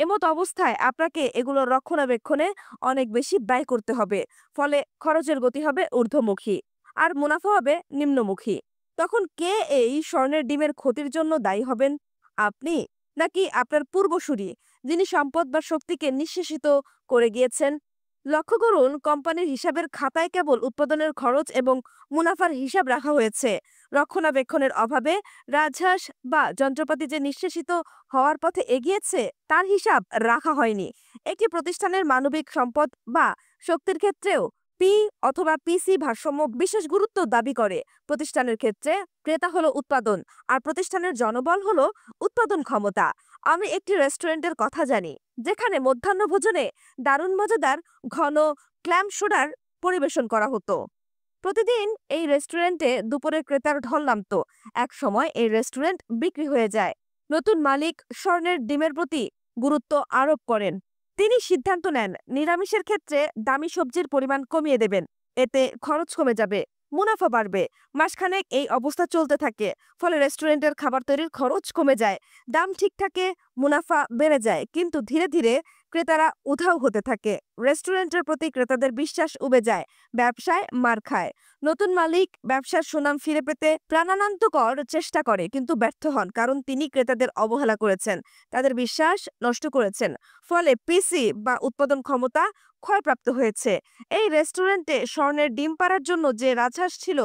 এমত অবস্থায় আপনাকে এগুলোর রক্ষণাবেক্ষণে অনেক বেশি ব্যয় করতে হবে। ফলে খরচের গতি হবে ঊর্ধ্বমুখী আর মুনাফা হবে নিম্নমুখী। তখন কে এই স্বর্ণের ডিমের ক্ষতির জন্য দায়ী হবেন? আপনি নাকি আপনার পূর্বসূরি, যিনি সম্পদ বা শক্তিকে নিঃশেষিত করে গিয়েছেন? লক্ষ্য করুন, কোম্পানির হিসাবের খাতায় কেবল উৎপাদনের খরচ এবং মুনাফার হিসাব রাখা হয়েছে। রক্ষণাবেক্ষণের অভাবে রাজহাঁস বা যন্ত্রপাতি যে নিঃশেষিত হওয়ার পথে এগিয়েছে তার হিসাব রাখা হয়নি। একটি প্রতিষ্ঠানের মানবিক সম্পদ বা শক্তির ক্ষেত্রেও পি অথবা পিসি ভারসাম্য বিশেষ গুরুত্ব দাবি করে। প্রতিষ্ঠানের ক্ষেত্রে ক্রেতা হলো উৎপাদন, আর প্রতিষ্ঠানের জনবল হলো উৎপাদন ক্ষমতা। আমি একটি রেস্টুরেন্টের কথা জানি, যেখানে মধ্যাহ্নভোজনে দারুণ মজাদার ঘন ক্ল্যাম সোডার পরিবেশন করা হতো। প্রতিদিন এই রেস্টুরেন্টে দুপুরের ক্রেতার ঢল নামতো। এক সময় এই রেস্টুরেন্ট বিক্রি হয়ে যায়। নতুন মালিক স্বর্ণের ডিমের প্রতি গুরুত্ব আরোপ করেন। তিনি সিদ্ধান্ত নেন নিরামিষের ক্ষেত্রে দামি সবজির পরিমাণ কমিয়ে দেবেন। এতে খরচ কমে যাবে, মুনাফা বাড়বে। মাসখানেক এই অবস্থা চলতে থাকে। ফলে রেস্টুরেন্টের খাবার তৈরির খরচ কমে যায়, দাম ঠিক থাকে, মুনাফা বেড়ে যায়। কিন্তু ধীরে ধীরে ক্রেতারা উধাও হতে থাকে। রেস্টুরেন্টের প্রতি ক্রেতাদের বিশ্বাস উবে যায়, ব্যবসায় মার খায়। নতুন মালিক ব্যবসার সুনাম ফিরে পেতে প্রাণান্তকর চেষ্টা করে, কিন্তু ব্যর্থ হন, কারণ তিনি ক্রেতাদের অবহেলা করেছেন, তাদের বিশ্বাস নষ্ট করেছেন। ফলে পিসি বা উৎপাদন ক্ষমতা ক্ষয়প্রাপ্ত হয়েছে। এই রেস্টুরেন্টে স্বর্ণের ডিম পাড়ার জন্য যে রাজহাঁস ছিল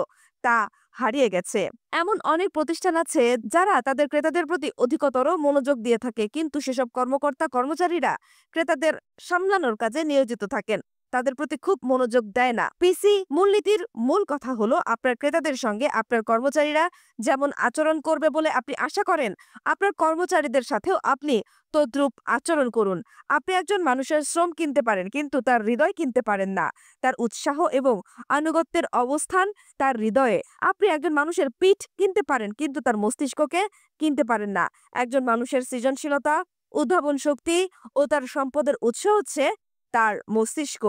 তা হারিয়ে গেছে। এমন অনেক প্রতিষ্ঠান আছে যারা তাদের ক্রেতাদের প্রতি অধিকতর মনোযোগ দিয়ে থাকে, কিন্তু সেসব কর্মকর্তা কর্মচারীরা ক্রেতাদের সামলানোর কাজে নিয়োজিত থাকেন, তাদের প্রতি খুব মনোযোগ দেয় না। পিসি মূলনীতির মূল কথা হলো আপনার ক্রেতাদের সঙ্গে আপনার কর্মচারীরা যেমন আচরণ করবে বলে আপনি আশা করেন, আপনার কর্মচারীদের সাথেও আপনি তদ্রূপ আচরণ করুন। আপনি একজন মানুষের শ্রম কিনতে পারেন, কিন্তু তার হৃদয় কিনতে পারেন না। তার উৎসাহ এবং আনুগত্যের অবস্থান তার হৃদয়ে। আপনি একজন মানুষের পিঠ কিনতে পারেন, কিন্তু তার মস্তিষ্ককে কিনতে পারেন না। একজন মানুষের সৃজনশীলতা, উদ্ভাবন শক্তি ও তার সম্পদের উৎস হচ্ছে তার মস্তিষ্ক।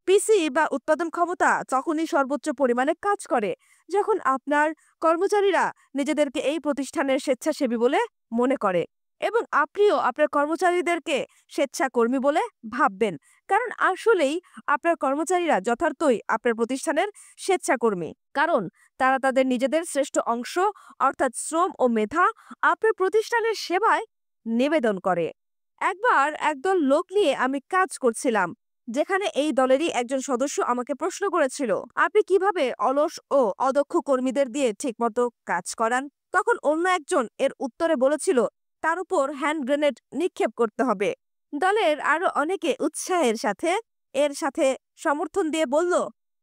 পিসি বা উৎপাদন ক্ষমতা তখনই সর্বোচ্চ পরিমাণে কাজ করে যখন আপনার কর্মচারীরা নিজেদেরকে এই প্রতিষ্ঠানের স্বেচ্ছাসেবী বলে মনে করে, এবং আপনিও আপনার কর্মচারীদেরকে স্বেচ্ছাকর্মী বলে ভাববেন, কারণ আসলেই আপনার কর্মচারীরা যথার্থই আপনার প্রতিষ্ঠানের স্বেচ্ছাকর্মী, কারণ তারা তাদের নিজেদের শ্রেষ্ঠ অংশ অর্থাৎ শ্রম ও মেধা আপনার প্রতিষ্ঠানের সেবায় নিবেদন করে। একবার একদল লোক নিয়ে আমি কাজ করছিলাম, যেখানে এই দলেরই একজন সদস্য আমাকে প্রশ্ন করেছিল, আপনি কিভাবে অলস ও অদক্ষ কর্মীদের দিয়ে ঠিকমতো কাজ করান? তখন অন্য একজন এর উত্তরে বলেছিল, তার উপর হ্যান্ড গ্রেনেড নিক্ষেপ করতে হবে। দলের আরো অনেকে উৎসাহের সাথে এর সাথে সমর্থন দিয়ে বলল,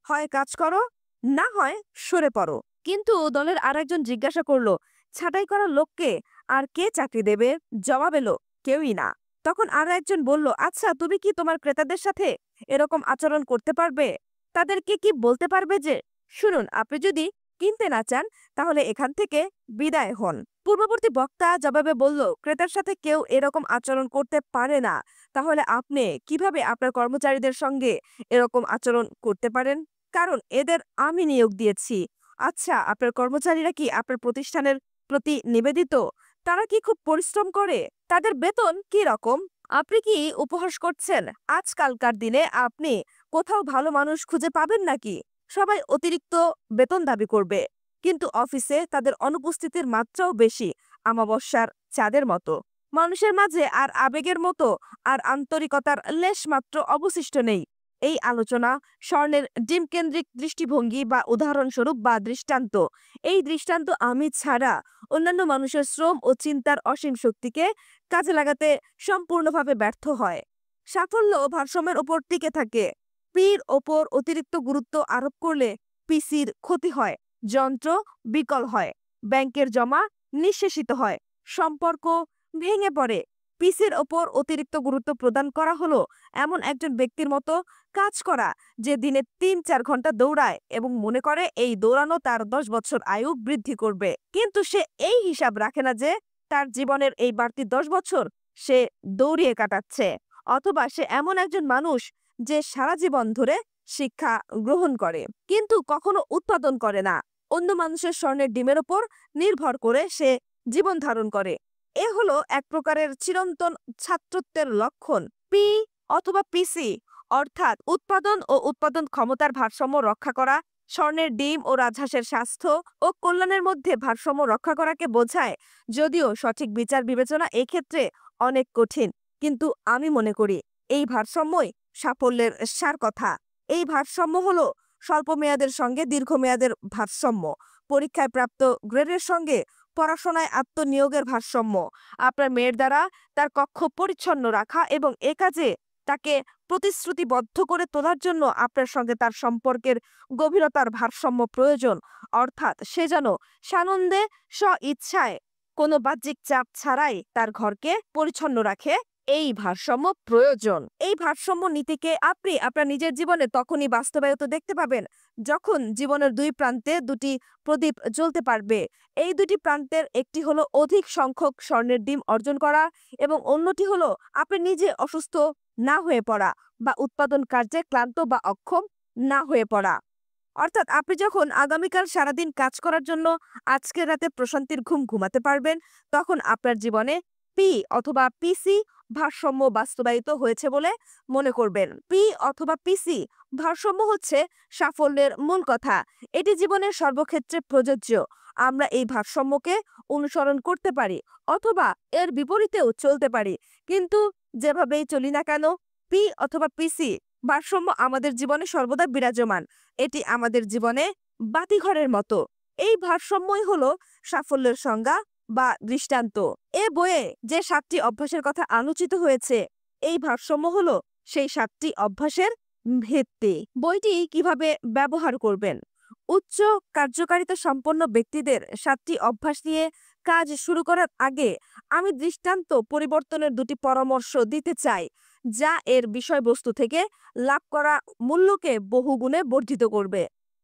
হয় কাজ করো, না হয় সরে পড়ো। কিন্তু দলের আরেকজন জিজ্ঞাসা করলো, ছাঁটাই করা লোককে আর কে চাকরি দেবে? জবাব এলো, কেউই না। তখন আরো একজন বলল, আচ্ছা তুমি কি তোমার ক্রেতাদের সাথে এরকম আচরণ করতে পারবে? তাদেরকে কি বলতে পারবে যে, শুনুন, আপনি যদি কিনতে না চান তাহলে এখান থেকে বিদায় হন? পূর্ববর্তী বক্তা জবাবে বলল, ক্রেতার সাথে কেউ এরকম আচরণ করতে পারে না, তাহলে আপনি কিভাবে আপনার কর্মচারীদের সঙ্গে এরকম আচরণ করতে পারেন? কারণ এদের আমি নিয়োগ দিয়েছি। আচ্ছা, আপনার কর্মচারীরা কি আপনার প্রতিষ্ঠানের প্রতি নিবেদিত? তারা কি খুব পরিশ্রম করে? তাদের বেতন কি রকম? আপনি কি উপহাস করছেন? আজকালকার দিনে আপনি কোথাও ভালো মানুষ খুঁজে পাবেন নাকি? সবাই অতিরিক্ত বেতন দাবি করবে, কিন্তু অফিসে তাদের অনুপস্থিতির মাত্রাও বেশি, অমাবস্যার চাঁদের মতো। মানুষের মাঝে আর আবেগের মতো আর আন্তরিকতার লেশ মাত্র অবশিষ্ট নেই। এই আলোচনা স্বর্ণের ডিমকেন্দ্রিক দৃষ্টিভঙ্গি বা উদাহরণস্বরূপ বা দৃষ্টান্ত। এই দৃষ্টান্ত আমি ছাড়া অন্যান্য মানুষের শ্রম ও চিন্তার অসীম শক্তিকে কাজে লাগাতে সম্পূর্ণভাবে ব্যর্থ হয়। সাফল্য ভারসাম্যের ওপর টিকে থাকে। পির ওপর অতিরিক্ত গুরুত্ব আরোপ করলে পিসির ক্ষতি হয়, যন্ত্র বিকল হয়, ব্যাংকের জমা নিঃশেষিত হয়, সম্পর্ক ভেঙে পড়ে। পিসির ওপর অতিরিক্ত গুরুত্ব প্রদান করা হলো এমন একজন ব্যক্তির মতো কাজ করা যে দিনে ৩-৪ ঘন্টা দৌড়ায় এবং মনে করে এই দৌড়ানো তার ১০ বছর আয়ু বৃদ্ধি করবে, কিন্তু সে এই হিসাব রাখে না যে তার জীবনের এই বাড়তি ১০ বছর সে দৌড়িয়ে কাটাচ্ছে। অথবা সে এমন একজন মানুষ যে সারা জীবন ধরে শিক্ষা গ্রহণ করে কিন্তু কখনো উৎপাদন করে না। অন্য মানুষের স্বর্ণের ডিমের ওপর নির্ভর করে সে জীবন ধারণ করে। এ হলো এক প্রকারের চিরন্তন ছাত্রত্বের লক্ষণ। পি অথবা পিসি অর্থাৎ উৎপাদন ও উৎপাদন ক্ষমতার ভারসাম্য রক্ষা করা, স্বর্ণের ডিম ও রাজহাঁসের স্বাস্থ্য ও কল্যাণের মধ্যে ভারসাম্য রক্ষা করাকে বোঝায়। যদিও সঠিক বিচার বিবেচনা এক্ষেত্রে অনেক কঠিন, কিন্তু আমি মনে করি এই ভারসাম্যই সাফল্যের সার কথা। এই ভারসাম্য হলো স্বল্প মেয়াদের সঙ্গে দীর্ঘমেয়াদের ভারসাম্য, পরীক্ষায় প্রাপ্ত গ্রেডের সঙ্গে পড়াশোনায় আত্মনিয়োগের ভারসাম্য, আপনার মেয়ের দ্বারা তার কক্ষ পরিচ্ছন্ন রাখা এবং এ কাজে তাকে প্রতিশ্রুতিবদ্ধ করে তোলার জন্য আপনার সঙ্গে তার সম্পর্কের গভীরতার ভারসাম্য প্রয়োজন। অর্থাৎ সে যেন সানন্দে স্ব-ইচ্ছায় কোনো বাহ্যিক চাপ ছাড়াই তার ঘরকে পরিচ্ছন্ন রাখে। এই ভারসাম্য প্রয়োজন। এই ভারসাম্য নীতিকে আপনি আপনার নিজের জীবনে তখনই বাস্তবায়িত দেখতে পাবেন যখন জীবনের দুই প্রান্তে দুটি প্রদীপ জ্বলতে পারবে। এই দুটি প্রান্তের একটি হলো অধিক সংখ্যক স্বর্ণের ডিম অর্জন করা এবং অন্যটি হলো আপনি নিজে অসুস্থ না হয়ে পড়া বা উৎপাদন কার্যে ক্লান্ত বা অক্ষম না হয়ে পড়া। অর্থাৎ আপনি যখন আগামীকাল সারাদিন কাজ করার জন্য আজকের রাতে প্রশান্তির ঘুম ঘুমাতে পারবেন, তখন আপনার জীবনে পি অথবা পিসি ভারসাম্য বাস্তবায়িত হয়েছে বলে মনে করবেন। পি অথবা পিসি ভারসাম্য হচ্ছে সাফল্যের মূল কথা। এটি জীবনের সর্বক্ষেত্রে প্রযোজ্য। আমরা এই ভারসাম্যকে অনুসরণ করতে পারি অথবা এর বিপরীতেও চলতে পারি, কিন্তু যেভাবেই চলি না কেন পি অথবা পিসি ভারসাম্য আমাদের জীবনে সর্বদা বিরাজমান। এটি আমাদের জীবনে বাতিঘরের মতো। এই ভারসাম্যই হলো সাফল্যের সংজ্ঞা বা দৃষ্টান্ত। এ বইয়ে যে 7টি অভ্যাসের কথা আলোচিত হয়েছে, এই ভারসাম্য হলো সেই 7টি অভ্যাসের ভিত্তি। বইটি কিভাবে ব্যবহার করবেন? উচ্চ কার্যকারিতা সম্পন্ন ব্যক্তিদের 7টি অভ্যাস নিয়ে কাজ শুরু করার আগে আমি দৃষ্টান্ত পরিবর্তনের 2টি পরামর্শ দিতে চাই, যা এর বিষয়বস্তু থেকে লাভ করা মূল্যকে বহুগুণে বর্ধিত করবে।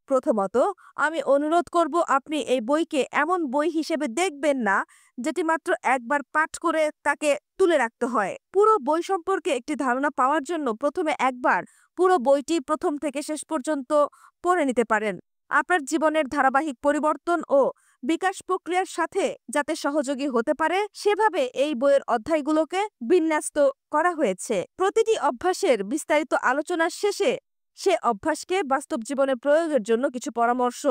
প্রথমত, আমি অনুরোধ করব আপনি এই বইকে এমন বই হিসেবে দেখবেন না যেটি মাত্র একবার পাঠ করে তাকে তুলে রাখতে হয়। পুরো বই সম্পর্কে একটি ধারণা পাওয়ার জন্য প্রথমে একবার পুরো বইটি প্রথম থেকে শেষ পর্যন্ত পড়ে নিতে পারেন। আপনার জীবনের ধারাবাহিক পরিবর্তন ও বিকাশ প্রক্রিয়ার সাথে যাতে সহযোগী হতে পারে সেভাবে এই বইয়ের অধ্যায়গুলোকে বিন্যস্ত করা হয়েছে। প্রতিটি অভ্যাসের বিস্তারিত আলোচনার শেষে সে অভ্যাসকে বাস্তব জীবনে প্রয়োগের জন্য কিছু পরামর্শ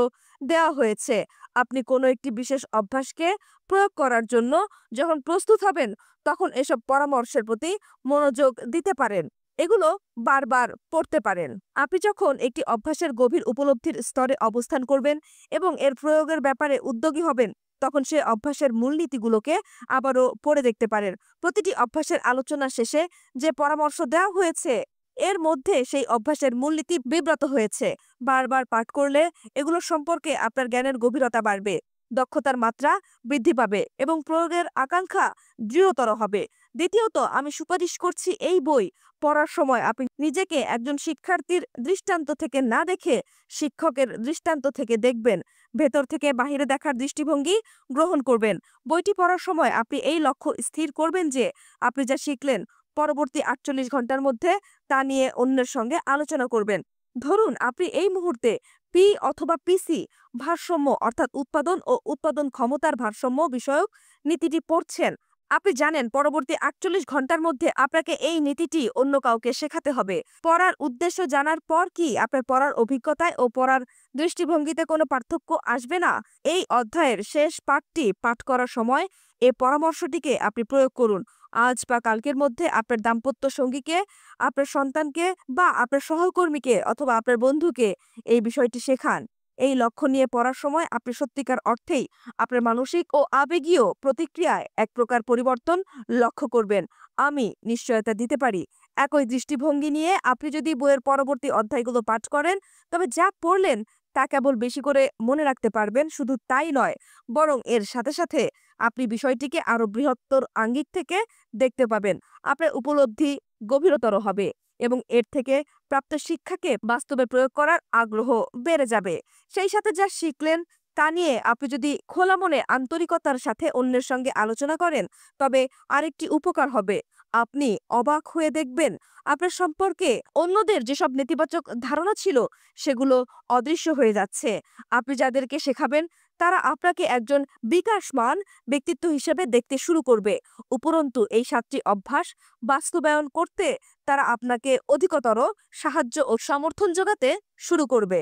দেওয়া হয়েছে। আপনি কোনো একটি বিশেষ অভ্যাসকে প্রয়োগ করার জন্য যখন প্রস্তুত হবেন, তখন এসব পরামর্শের প্রতি মনোযোগ দিতে পারেন। এগুলো বারবার পড়তে পারেন। আপনি যখন একটি অভ্যাসের গভীর উপলব্ধির স্তরে অবস্থান করবেন এবং এর প্রয়োগের ব্যাপারে উদ্যোগী হবেন, তখন সে অভ্যাসের মূলনীতিগুলোকে আবারও পড়ে দেখতে পারেন। প্রতিটি অভ্যাসের আলোচনা শেষে যে পরামর্শ দেওয়া হয়েছে এর মধ্যে সেই অভ্যাসের মূলনীতি বিব্রত হয়েছে। বারবার পাঠ করলে এগুলো সম্পর্কে আপনার জ্ঞানের গভীরতা বাড়বে, দক্ষতার মাত্রা বৃদ্ধি পাবে এবং প্রয়োগের আকাঙ্ক্ষা দৃঢ়তর হবে। দ্বিতীয়ত, আমি সুপারিশ করছি এই বই পড়ার সময় আপনি নিজেকে একজন শিক্ষার্থীর দৃষ্টান্ত থেকে না দেখে শিক্ষকের দৃষ্টান্ত থেকে দেখবেন। ভেতর থেকে বাহিরে দেখার দৃষ্টিভঙ্গি গ্রহণ করবেন। বইটি পড়ার সময় আপনি এই লক্ষ্য স্থির করবেন যে আপনি যা শিখলেন পরবর্তী 48 ঘন্টার মধ্যে তা নিয়ে অন্যের সঙ্গে আলোচনা করবেন। ধরুন আপনি এই মুহূর্তে পি অথবা পিসি ভারসাম্য অর্থাৎ উৎপাদন ও উৎপাদন ক্ষমতার ভারসাম্য বিষয়ক নীতিটি পড়ছেন। আপনি জানেন পরবর্তী 48 ঘন্টার মধ্যে আপনাকে এই নীতিটি অন্য কাউকে শেখাতে হবে। পড়ার উদ্দেশ্য জানার পর কি আপনার পড়ার অভিজ্ঞতায় ও পড়ার দৃষ্টিভঙ্গিতে কোনো পার্থক্য আসবে না? এই অধ্যায়ের শেষ পাঠটি পাঠ করার সময় এই পরামর্শটিকে আপনি প্রয়োগ করুন। আজ বা কালকের মধ্যে আপনার দাম্পত্য সঙ্গীকে, আপনার সন্তানকে বা আপনার সহকর্মীকে অথবা আপনার বন্ধুকে এই বিষয়টি শেখান। এই লক্ষ্য নিয়ে পড়ার সময় আপনি সত্যিকার অর্থেই আপনার মানসিক ও আবেগীয় প্রতিক্রিয়ায় এক প্রকার পরিবর্তন লক্ষ্য করবেন। আমি নিশ্চয়তা দিতে পারি, একই দৃষ্টিভঙ্গি নিয়ে আপনি যদি বইয়ের পরবর্তী অধ্যায়গুলো পাঠ করেন, তবে যা পড়লেন তা কেবল বেশি করে মনে রাখতে পারবেন। শুধু তাই নয়, বরং এর সাথে সাথে আপনি বিষয়টিকে আরো বৃহত্তর আঙ্গিক থেকে দেখতে পাবেন। আপনার উপলব্ধি গভীরতর হবে এবং এর থেকে প্রাপ্ত শিক্ষাকে বাস্তবে প্রয়োগ করার আগ্রহ বেড়ে যাবে। সেই সাথে যা শিখলেন তা নিয়ে আপনি যদি খোলা মনে আন্তরিকতার সাথে অন্যের সঙ্গে আলোচনা করেন, তবে আরেকটি উপকার হবে। আপনি অবাক হয়ে দেখবেন আপনার সম্পর্কে অন্যদের যেসব নেতিবাচক ধারণা ছিল সেগুলো অদৃশ্য হয়ে যাচ্ছে। আপনি যাদেরকে শেখাবেন তারা আপনাকে একজন বিকাশমান ব্যক্তিত্ব হিসেবে দেখতে শুরু করবে। উপরন্তু এই 7টি অভ্যাস বাস্তবায়ন করতে তারা আপনাকে অধিকতর সাহায্য ও সমর্থন যোগাতে শুরু করবে।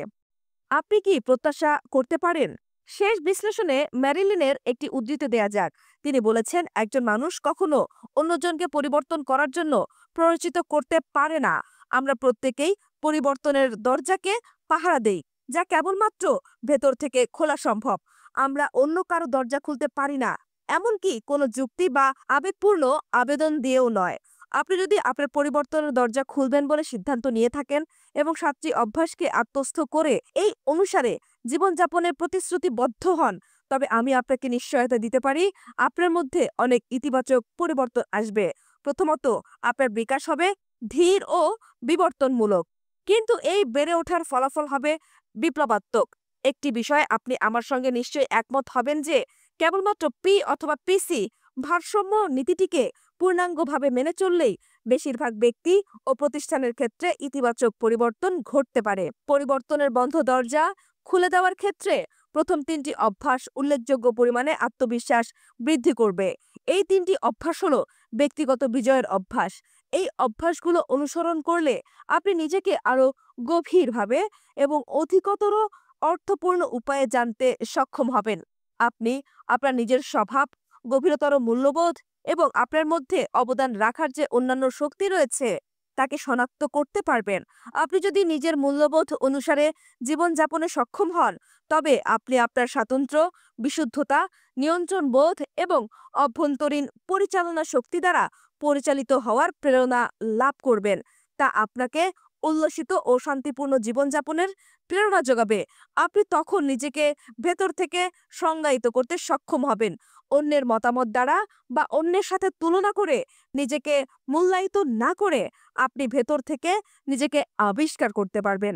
আপনি কি প্রত্যাশা করতে পারেন? শেষ বিশ্লেষণে ম্যারিলিনের একটি উদ্ধৃতি দেয়া যাক। তিনি বলেছেন, একজন মানুষ কখনো অন্যজনকে পরিবর্তন করার জন্য প্ররোচিত করতে পারে না। আমরা প্রত্যেকেই পরিবর্তনের দরজাকে পাহারা দেই, যা কেবলমাত্র ভেতর থেকে খোলা সম্ভব। আমরা অন্য কারো দরজা খুলতে পারি না, এমনকি কোনো যুক্তি বা আবেগপূর্ণ আবেদন দিয়েও নয়। আপনি যদি আপনার পরিবর্তনের দরজা খুলবেন বলে সিদ্ধান্ত নিয়ে থাকেন এবং 7টি অভ্যাসকে আত্মস্থ করে এই অনুসারে জীবনযাপনের প্রতিশ্রুতিবদ্ধ হন, তবে আমি আপনাকে নিশ্চয়তা দিতে পারি আপনার মধ্যে অনেক ইতিবাচক পরিবর্তন আসবে। প্রথমত, আপনার বিকাশ হবে ধীর ও বিবর্তনমূলক, কিন্তু এই বেড়ে ওঠার ফলাফল হবে বিপ্লবাত্মক। একটি বিষয় আপনি আমার সঙ্গে নিশ্চয়ই একমত হবেন যে কেবলমাত্র পি অথবা পিসি ভারসাম্য নীতিটিকে পূর্ণাঙ্গভাবে মেনে চললেই বেশিরভাগ ব্যক্তি ও প্রতিষ্ঠানের ক্ষেত্রে ইতিবাচক পরিবর্তন ঘটতে পারে। পরিবর্তনের বন্ধ দরজা খুলে দেওয়ার ক্ষেত্রে প্রথম 3টি অভ্যাস উল্লেখযোগ্য পরিমাণে আত্মবিশ্বাস বৃদ্ধি করবে। এই 3টি অভ্যাস হলো ব্যক্তিগত বিজয়ের অভ্যাস। এই অভ্যাসগুলো অনুসরণ করলে আপনি নিজেকে আরো গভীরভাবে এবং অধিকতর অর্থপূর্ণ উপায়ে জানতে সক্ষম হবেন। আপনি আপনার নিজের স্বভাব, গভীরতর মূল্যবোধ এবং আপনার মধ্যে অবদান রাখার যে অন্যান্য শক্তি রয়েছে তাকে শনাক্ত করতে পারবেন। আপনি যদি নিজের মূল্যবোধ অনুসারে জীবনযাপনে সক্ষম হন, তবে আপনি আপনার স্বাতন্ত্র্য, বিশুদ্ধতা, নিয়ন্ত্রণ বোধ এবং অভ্যন্তরীণ পরিচালনা শক্তি দ্বারা পরিচালিত হওয়ার প্রেরণা লাভ করবেন। তা আপনাকে উল্লসিত ও শান্তিপূর্ণ জীবনযাপনের প্রেরণা যোগাবে। আপনি তখন নিজেকে ভেতর থেকে সংজ্ঞায়িত করতে সক্ষম হবেন। অন্যের মতামত দ্বারা বা অন্যের সাথে তুলনা করে নিজেকে মূল্যায়িত না করে আপনি ভেতর থেকে নিজেকে আবিষ্কার করতে পারবেন।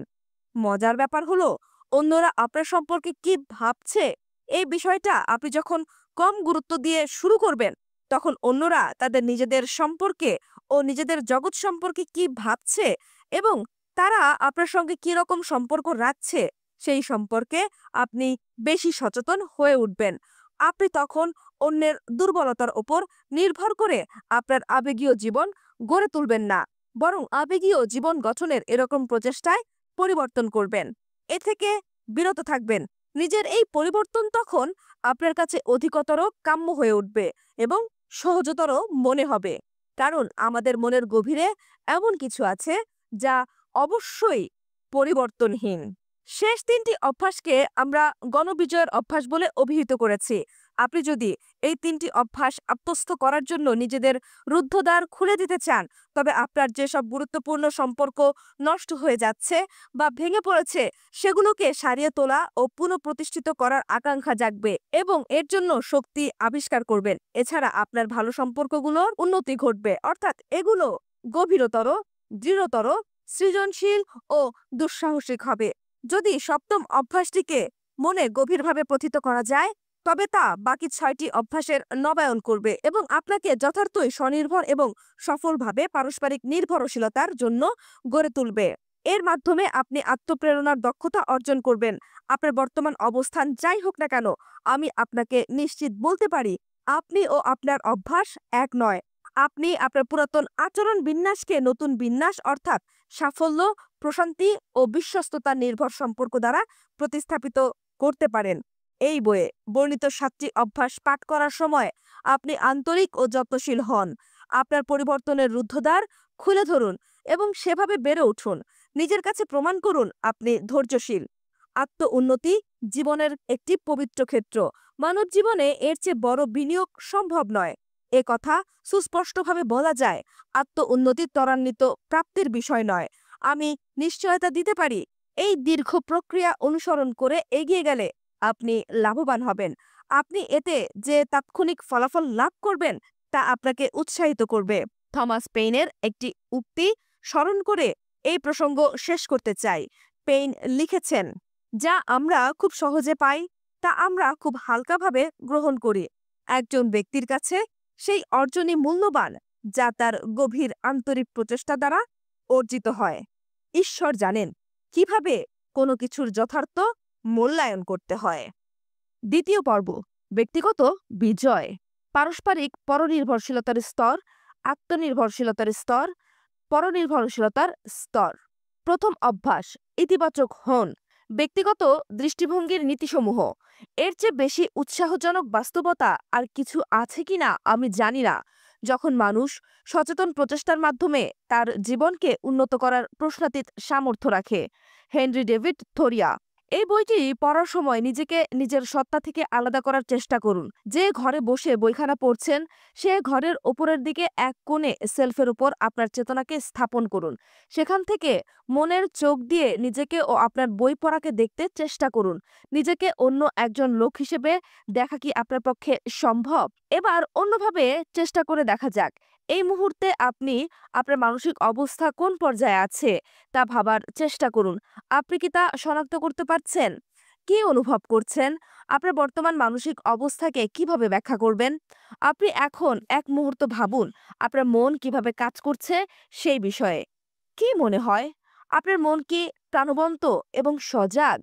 মজার ব্যাপার হলো, অন্যরা আপনার সম্পর্কে কি ভাবছে এই বিষয়টা আপনি যখন কম গুরুত্ব দিয়ে শুরু করবেন, তখন অন্যরা তাদের নিজেদের সম্পর্কে ও নিজেদের জগৎ সম্পর্কে কি ভাবছে এবং তারা আপনার সঙ্গে কি রকম সম্পর্ক রাখছে সেই সম্পর্কে আপনি বেশি সচেতন হয়ে উঠবেন। আপনি তখন অন্যের দুর্বলতার ওপর নির্ভর করে আপনার আবেগীয় জীবন গড়ে তুলবেন না, বরং আবেগীয় জীবন গঠনের এরকম প্রচেষ্টায় পরিবর্তন করবেন। এ থেকে বিরত থাকবেন। নিজের এই পরিবর্তন তখন আপনার কাছে অধিকতর কাম্য হয়ে উঠবে এবং সহজতর মনে হবে, কারণ আমাদের মনের গভীরে এমন কিছু আছে যা অবশ্যই পরিবর্তনহীন। শেষ 3টি অভ্যাসকে আমরা গণবিজয়ের অভ্যাস বলে অভিহিত করেছি। আপনি যদি এই 3টি অভ্যাস আত্মস্থ করার জন্য নিজেদের রুদ্ধদ্বার খুলে দিতে চান, তবে আপনার যেসব গুরুত্বপূর্ণ সম্পর্ক নষ্ট হয়ে যাচ্ছে বা ভেঙে পড়েছে সেগুলোকে সারিয়ে তোলা ও পুনঃপ্রতিষ্ঠিত করার আকাঙ্ক্ষা জাগবে এবং এর জন্য শক্তি আবিষ্কার করবেন। এছাড়া আপনার ভালো সম্পর্কগুলোর উন্নতি ঘটবে, অর্থাৎ এগুলো গভীরতর, দৃঢ়তর, সৃজনশীল ও দুঃসাহসিক হবে। যদি 7ম অভ্যাসটিকে মনে গভীরভাবে প্রথিত করা যায়, তবে তা বাকি 6টি অভ্যাসের নবায়ন করবে এবং আপনাকে যথার্থই স্বনির্ভর এবং সফলভাবে পারস্পরিক নির্ভরশীলতার জন্য গড়ে তুলবে। এর মাধ্যমে আপনি আত্মপ্রেরণার দক্ষতা অর্জন করবেন। আপনার বর্তমান অবস্থান যাই হোক না কেন, আমি আপনাকে নিশ্চিত বলতে পারি আপনি ও আপনার অভ্যাস এক নয়। আপনি আপনার পুরাতন আচরণ বিন্যাসকে নতুন বিন্যাস, অর্থাৎ সাফল্য, প্রশান্তি ও বিশ্বস্ততা নির্ভর সম্পর্ক দ্বারা প্রতিস্থাপিত করতে পারেন। এই বইয়ে বর্ণিত 7টি অভ্যাস পাঠ করার সময় আপনি আন্তরিক ও যত্নশীল হন। আপনার পরিবর্তনের রুদ্ধদ্বার খুলে ধরুন এবং সেভাবে বেড়ে উঠুন। নিজের কাছে প্রমাণ করুন আপনি ধৈর্যশীল। আত্ম উন্নতি জীবনের একটি পবিত্র ক্ষেত্র। মানব জীবনে এর চেয়ে বড় বিনিয়োগ সম্ভব নয়। এ কথা সুস্পষ্টভাবে বলা যায়। আত্ম উন্নতি ত্বরান্বিত প্রাপ্তির বিষয় নয়। আমি নিশ্চয়তা দিতে পারি এই দীর্ঘ প্রক্রিয়া অনুসরণ করে এগিয়ে গেলে আপনি লাভবান হবেন। আপনি এতে যে তাৎক্ষণিক ফলাফল লাভ করবেন তা আপনাকে উৎসাহিত করবে। থমাস পেইনের একটি উক্তি স্মরণ করে এই প্রসঙ্গ শেষ করতে চাই। পেইন লিখেছেন, যা আমরা খুব সহজে পাই তা আমরা খুব হালকাভাবে গ্রহণ করি। একজন ব্যক্তির কাছে সেই অর্জনই মূল্যবান যা তার গভীর আন্তরিক প্রচেষ্টা দ্বারা অর্জিত হয়। ঈশ্বর জানেন কিভাবে কোনো কিছুর যথার্থ মূল্যায়ন করতে হয়। 2য় পর্ব, ব্যক্তিগত বিজয়। পারস্পরিক পরনির্ভরশীলতার স্তর, আত্মনির্ভরশীলতার স্তর, পরনির্ভরশীলতার স্তর। প্রথম অভ্যাস, ইতিবাচক হন। ব্যক্তিগত দৃষ্টিভঙ্গির নীতিসমূহ। এর চেয়ে বেশি উৎসাহজনক বাস্তবতা আর কিছু আছে কিনা আমি জানি না। যখন মানুষ সচেতন প্রচেষ্টার মাধ্যমে তার জীবনকে উন্নত করার প্রশ্নাতীত সামর্থ্য রাখে। Henry David Thoreau. এই বইটি পড়ার সময় নিজেকে নিজের সত্তা থেকে আলাদা করার চেষ্টা করুন। যে ঘরে বসে বইখানা পড়ছেন সে ঘরের ওপরের দিকে এক কোণে সেলফের উপর আপনার চেতনাকে স্থাপন করুন। সেখান থেকে মনের চোখ দিয়ে নিজেকে ও আপনার বই পড়াকে দেখতে চেষ্টা করুন। নিজেকে অন্য একজন লোক হিসেবে দেখা কি আপনার পক্ষে সম্ভব? এবার অন্যভাবে চেষ্টা করে দেখা যাক। এই মুহূর্তে আপনি আপনার মানসিক অবস্থা কোন পর্যায়ে আছে তা ভাবার চেষ্টা করুন। আপনি কি তা শনাক্ত করতে পারছেন? কি অনুভব করছেন? আপনার বর্তমান মানসিক অবস্থাকে কিভাবে ব্যাখ্যা করবেন? আপনি এখন এক মুহূর্ত ভাবুন আপনার মন কিভাবে কাজ করছে সেই বিষয়ে। কি মনে হয়? আপনার মন কি প্রাণবন্ত এবং সজাগ?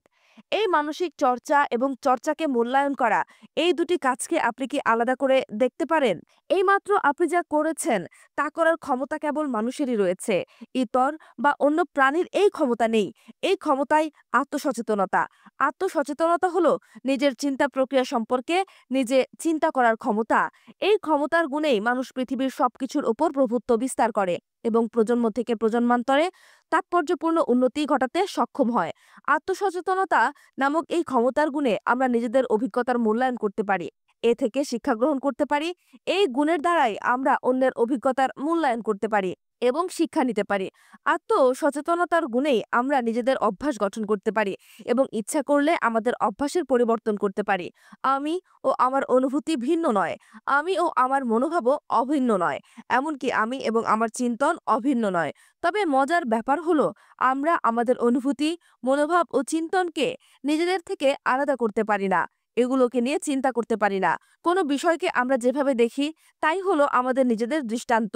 এই মানসিক চর্চা এবং চর্চাকে মূল্যায়ন করা, এই দুটি কাজকে আপনি কি আলাদা করে দেখতে পারেন? এইমাত্র আপনি যা করেছেন তা করার ক্ষমতা কেবল মানুষেরই রয়েছে। ইতর বা অন্য প্রাণীর এই ক্ষমতা নেই। এই ক্ষমতাই আত্মসচেতনতা। আত্মসচেতনতা হলো নিজের চিন্তা প্রক্রিয়া সম্পর্কে নিজে চিন্তা করার ক্ষমতা। এই ক্ষমতার গুণেই মানুষ পৃথিবীর সবকিছুর উপর প্রভুত্ব বিস্তার করে এবং প্রজন্ম থেকে প্রজন্মান্তরে তাৎপর্যপূর্ণ উন্নতি ঘটাতে সক্ষম হয়। আত্মসচেতনতা নামক এই ক্ষমতার গুণে আমরা নিজেদের অভিজ্ঞতার মূল্যায়ন করতে পারি। এ থেকে শিক্ষা গ্রহণ করতে পারি। এই গুণের দ্বারাই আমরা অন্যের অভিজ্ঞতার মূল্যায়ন করতে পারি এবং শিক্ষা নিতে পারি। আত্মসচেতনতার গুণেই আমরা নিজেদের অভ্যাস গঠন করতে পারি এবং ইচ্ছা করলে আমাদের অভ্যাসের পরিবর্তন করতে পারি। আমি ও আমার অনুভূতি ভিন্ন নয়। আমি ও আমার মনোভাবও অভিন্ন নয়। এমনকি আমি এবং আমার চিন্তন অভিন্ন নয়। তবে মজার ব্যাপার হলো আমরা আমাদের অনুভূতি, মনোভাব ও চিন্তনকে নিজেদের থেকে আলাদা করতে পারি না। এগুলোকে নিয়ে চিন্তা করতে পারি না। কোনো বিষয়কে আমরা যেভাবে দেখি তাই হলো আমাদের নিজেদের দৃষ্টান্ত।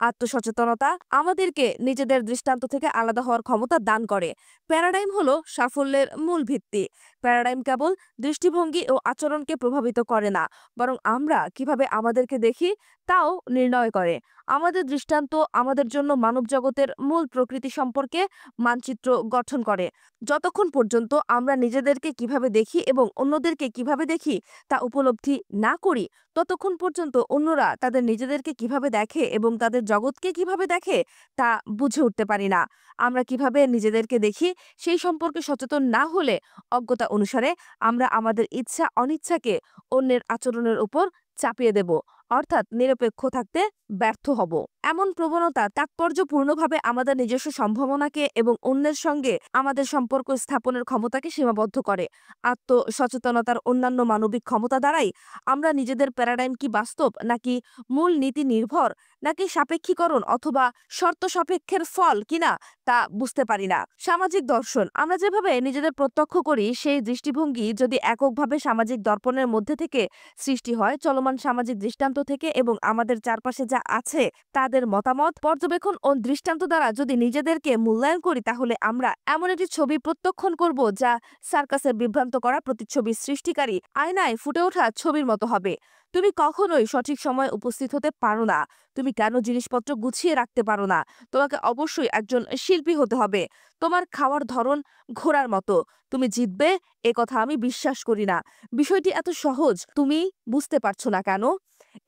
আত্মসচেতনতা আমাদেরকে নিজেদের দৃষ্টান্ত থেকে আলাদা হওয়ার ক্ষমতা দান করে। প্যারাডাইম হলো সাফল্যের মূল ভিত্তি। প্যারাডাইম কেবল দৃষ্টিভঙ্গি ও আচরণকে প্রভাবিত করে না, বরং আমরা কিভাবে আমাদেরকে দেখি তাও নির্ণয় করে। আমাদের দৃষ্টান্ত আমাদের জন্য মানব জগতের মূল প্রকৃতি সম্পর্কে মানচিত্র গঠন করে। যতক্ষণ পর্যন্ত আমরা নিজেদেরকে কিভাবে দেখি এবং অন্যদেরকে কিভাবে দেখি তা উপলব্ধি না করি, ততক্ষণ পর্যন্ত অন্যরা তাদের নিজেদেরকে কিভাবে দেখে এবং তাদের জগৎকে কিভাবে দেখে তা বুঝে উঠতে পারি না। আমরা কিভাবে নিজেদেরকে দেখি সেই সম্পর্কে সচেতন না হলে অজ্ঞতা অনুসারে আমরা আমাদের ইচ্ছা অনিচ্ছাকে অন্যের আচরণের উপর চাপিয়ে দেব, অর্থাৎ নিরপেক্ষ থাকতে ব্যর্থ হব। এমন প্রবণতা তাৎপর্যপূর্ণভাবে আমাদের নিজস্ব সম্ভাবনাকে এবং অন্যের সঙ্গে আমাদের সম্পর্ক স্থাপনের ক্ষমতাকে সীমাবদ্ধ করে। আত্মসচেতনতার অন্যান্য মানবিক ক্ষমতা দ্বারাই আমরা নিজেদের প্যারাডাইম কি বাস্তব নাকি মূল নীতি নির্ভর নাকি সাপেক্ষীকরণ অথবা শর্ত সাপেক্ষের ফল কিনা তা বুঝতে পারি না। সামাজিক দর্শন আমরা যেভাবে নিজেদের প্রত্যক্ষ করি সেই দৃষ্টিভঙ্গি যদি এককভাবে সামাজিক দর্পণের মধ্যে থেকে সৃষ্টি হয়, চলমান সামাজিক দৃষ্টান্ত থেকে এবং আমাদের চারপাশে যা আছে তাদের মতামত পর্যবেক্ষণ ও দৃষ্টান্ত দ্বারা যদি নিজেদেরকে মূল্যায়ন করি, তাহলে আমরা এমন একটি ছবি প্রত্যক্ষণ করব যা সার্কাসের বিভ্রান্ত করা প্রতিচ্ছবির সৃষ্টিকারী আয়নায় ফুটে ওঠা ছবির মতো হবে। তুমি কখনোই সঠিক সময়ে উপস্থিত হতে পারো না। তুমি কেন জিনিসপত্র গুছিয়ে রাখতে পারো না? তোমাকে অবশ্যই একজন শিল্পী হতে হবে। তোমার খাওয়ার ধরন ঘোড়ার মতো। তুমি জিতবে এ কথা আমি বিশ্বাস করি না। বিষয়টি এত সহজ, তুমি বুঝতে পারছো না কেন?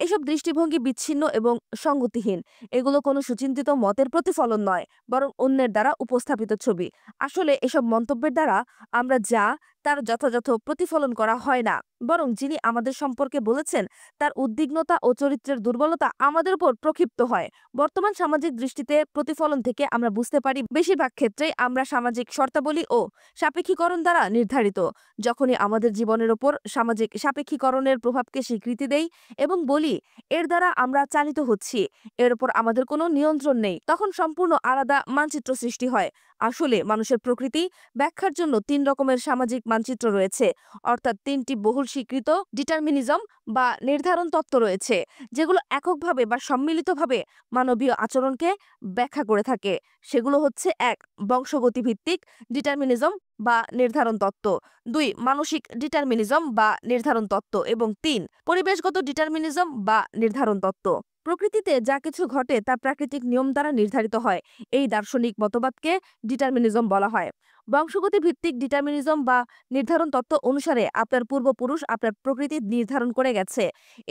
এসব দৃষ্টিভঙ্গি বিচ্ছিন্ন এবং সঙ্গতিহীন। এগুলো কোনো সুচিন্তিত মতের প্রতিফলন নয়, বরং অন্যের দ্বারা উপস্থাপিত ছবি। আসলে এসব মন্তব্যের দ্বারা আমরা যা তার যথাযথ প্রতিফলন করা হয় না, বরং যিনি আমাদের সম্পর্কে বলেছেন তার উদ্বিগ্নতা ও চরিত্রের দুর্বলতা আমাদের উপর প্রক্ষিপ্ত হয়। বর্তমান সামাজিক দৃষ্টিতে প্রতিফলন থেকে আমরা বুঝতে পারি বেশিরভাগ ক্ষেত্রেই আমরা সামাজিক শর্তাবলী ও সাপেক্ষীকরণ দ্বারা নির্ধারিত। যখনই আমাদের জীবনের ওপর সামাজিক সাপেক্ষীকরণের প্রভাবকে স্বীকৃতি দেই এবং বলি এর দ্বারা আমরা চালিত হচ্ছি, এর উপর আমাদের কোনো নিয়ন্ত্রণ নেই, তখন সম্পূর্ণ আলাদা মানচিত্র সৃষ্টি হয়। আসলে মানুষের প্রকৃতি ব্যাখ্যার জন্য ৩ রকমের সামাজিক মানচিত্র রয়েছে, অর্থাৎ ৩টি বহুল স্বীকৃত ডিটারমিনিজম বা নির্ধারণ তত্ত্ব রয়েছে, যেগুলো এককভাবে বা সম্মিলিতভাবে মানবীয় আচরণকে ব্যাখ্যা করে থাকে। সেগুলো হচ্ছে ১. বংশগতিভিত্তিক ডিটারমিনিজম বা নির্ধারণ তত্ত্ব, ২. মানসিক ডিটারমিনিজম বা নির্ধারণ তত্ত্ব এবং ৩. পরিবেশগত ডিটারমিনিজম বা নির্ধারণ তত্ত্ব। প্রকৃতিতে যা কিছু ঘটে তা প্রাকৃতিক নিয়ম দ্বারা নির্ধারিত হয়। এই দার্শনিক মতবাদকে ডিটারমিনিজম বলা হয়। বংশগতি ভিত্তিক ডিটারমিনিজম বা নির্ধারণ তত্ত্ব অনুসারে আপনার পূর্বপুরুষ আপনার প্রকৃতি নির্ধারণ করে গেছে।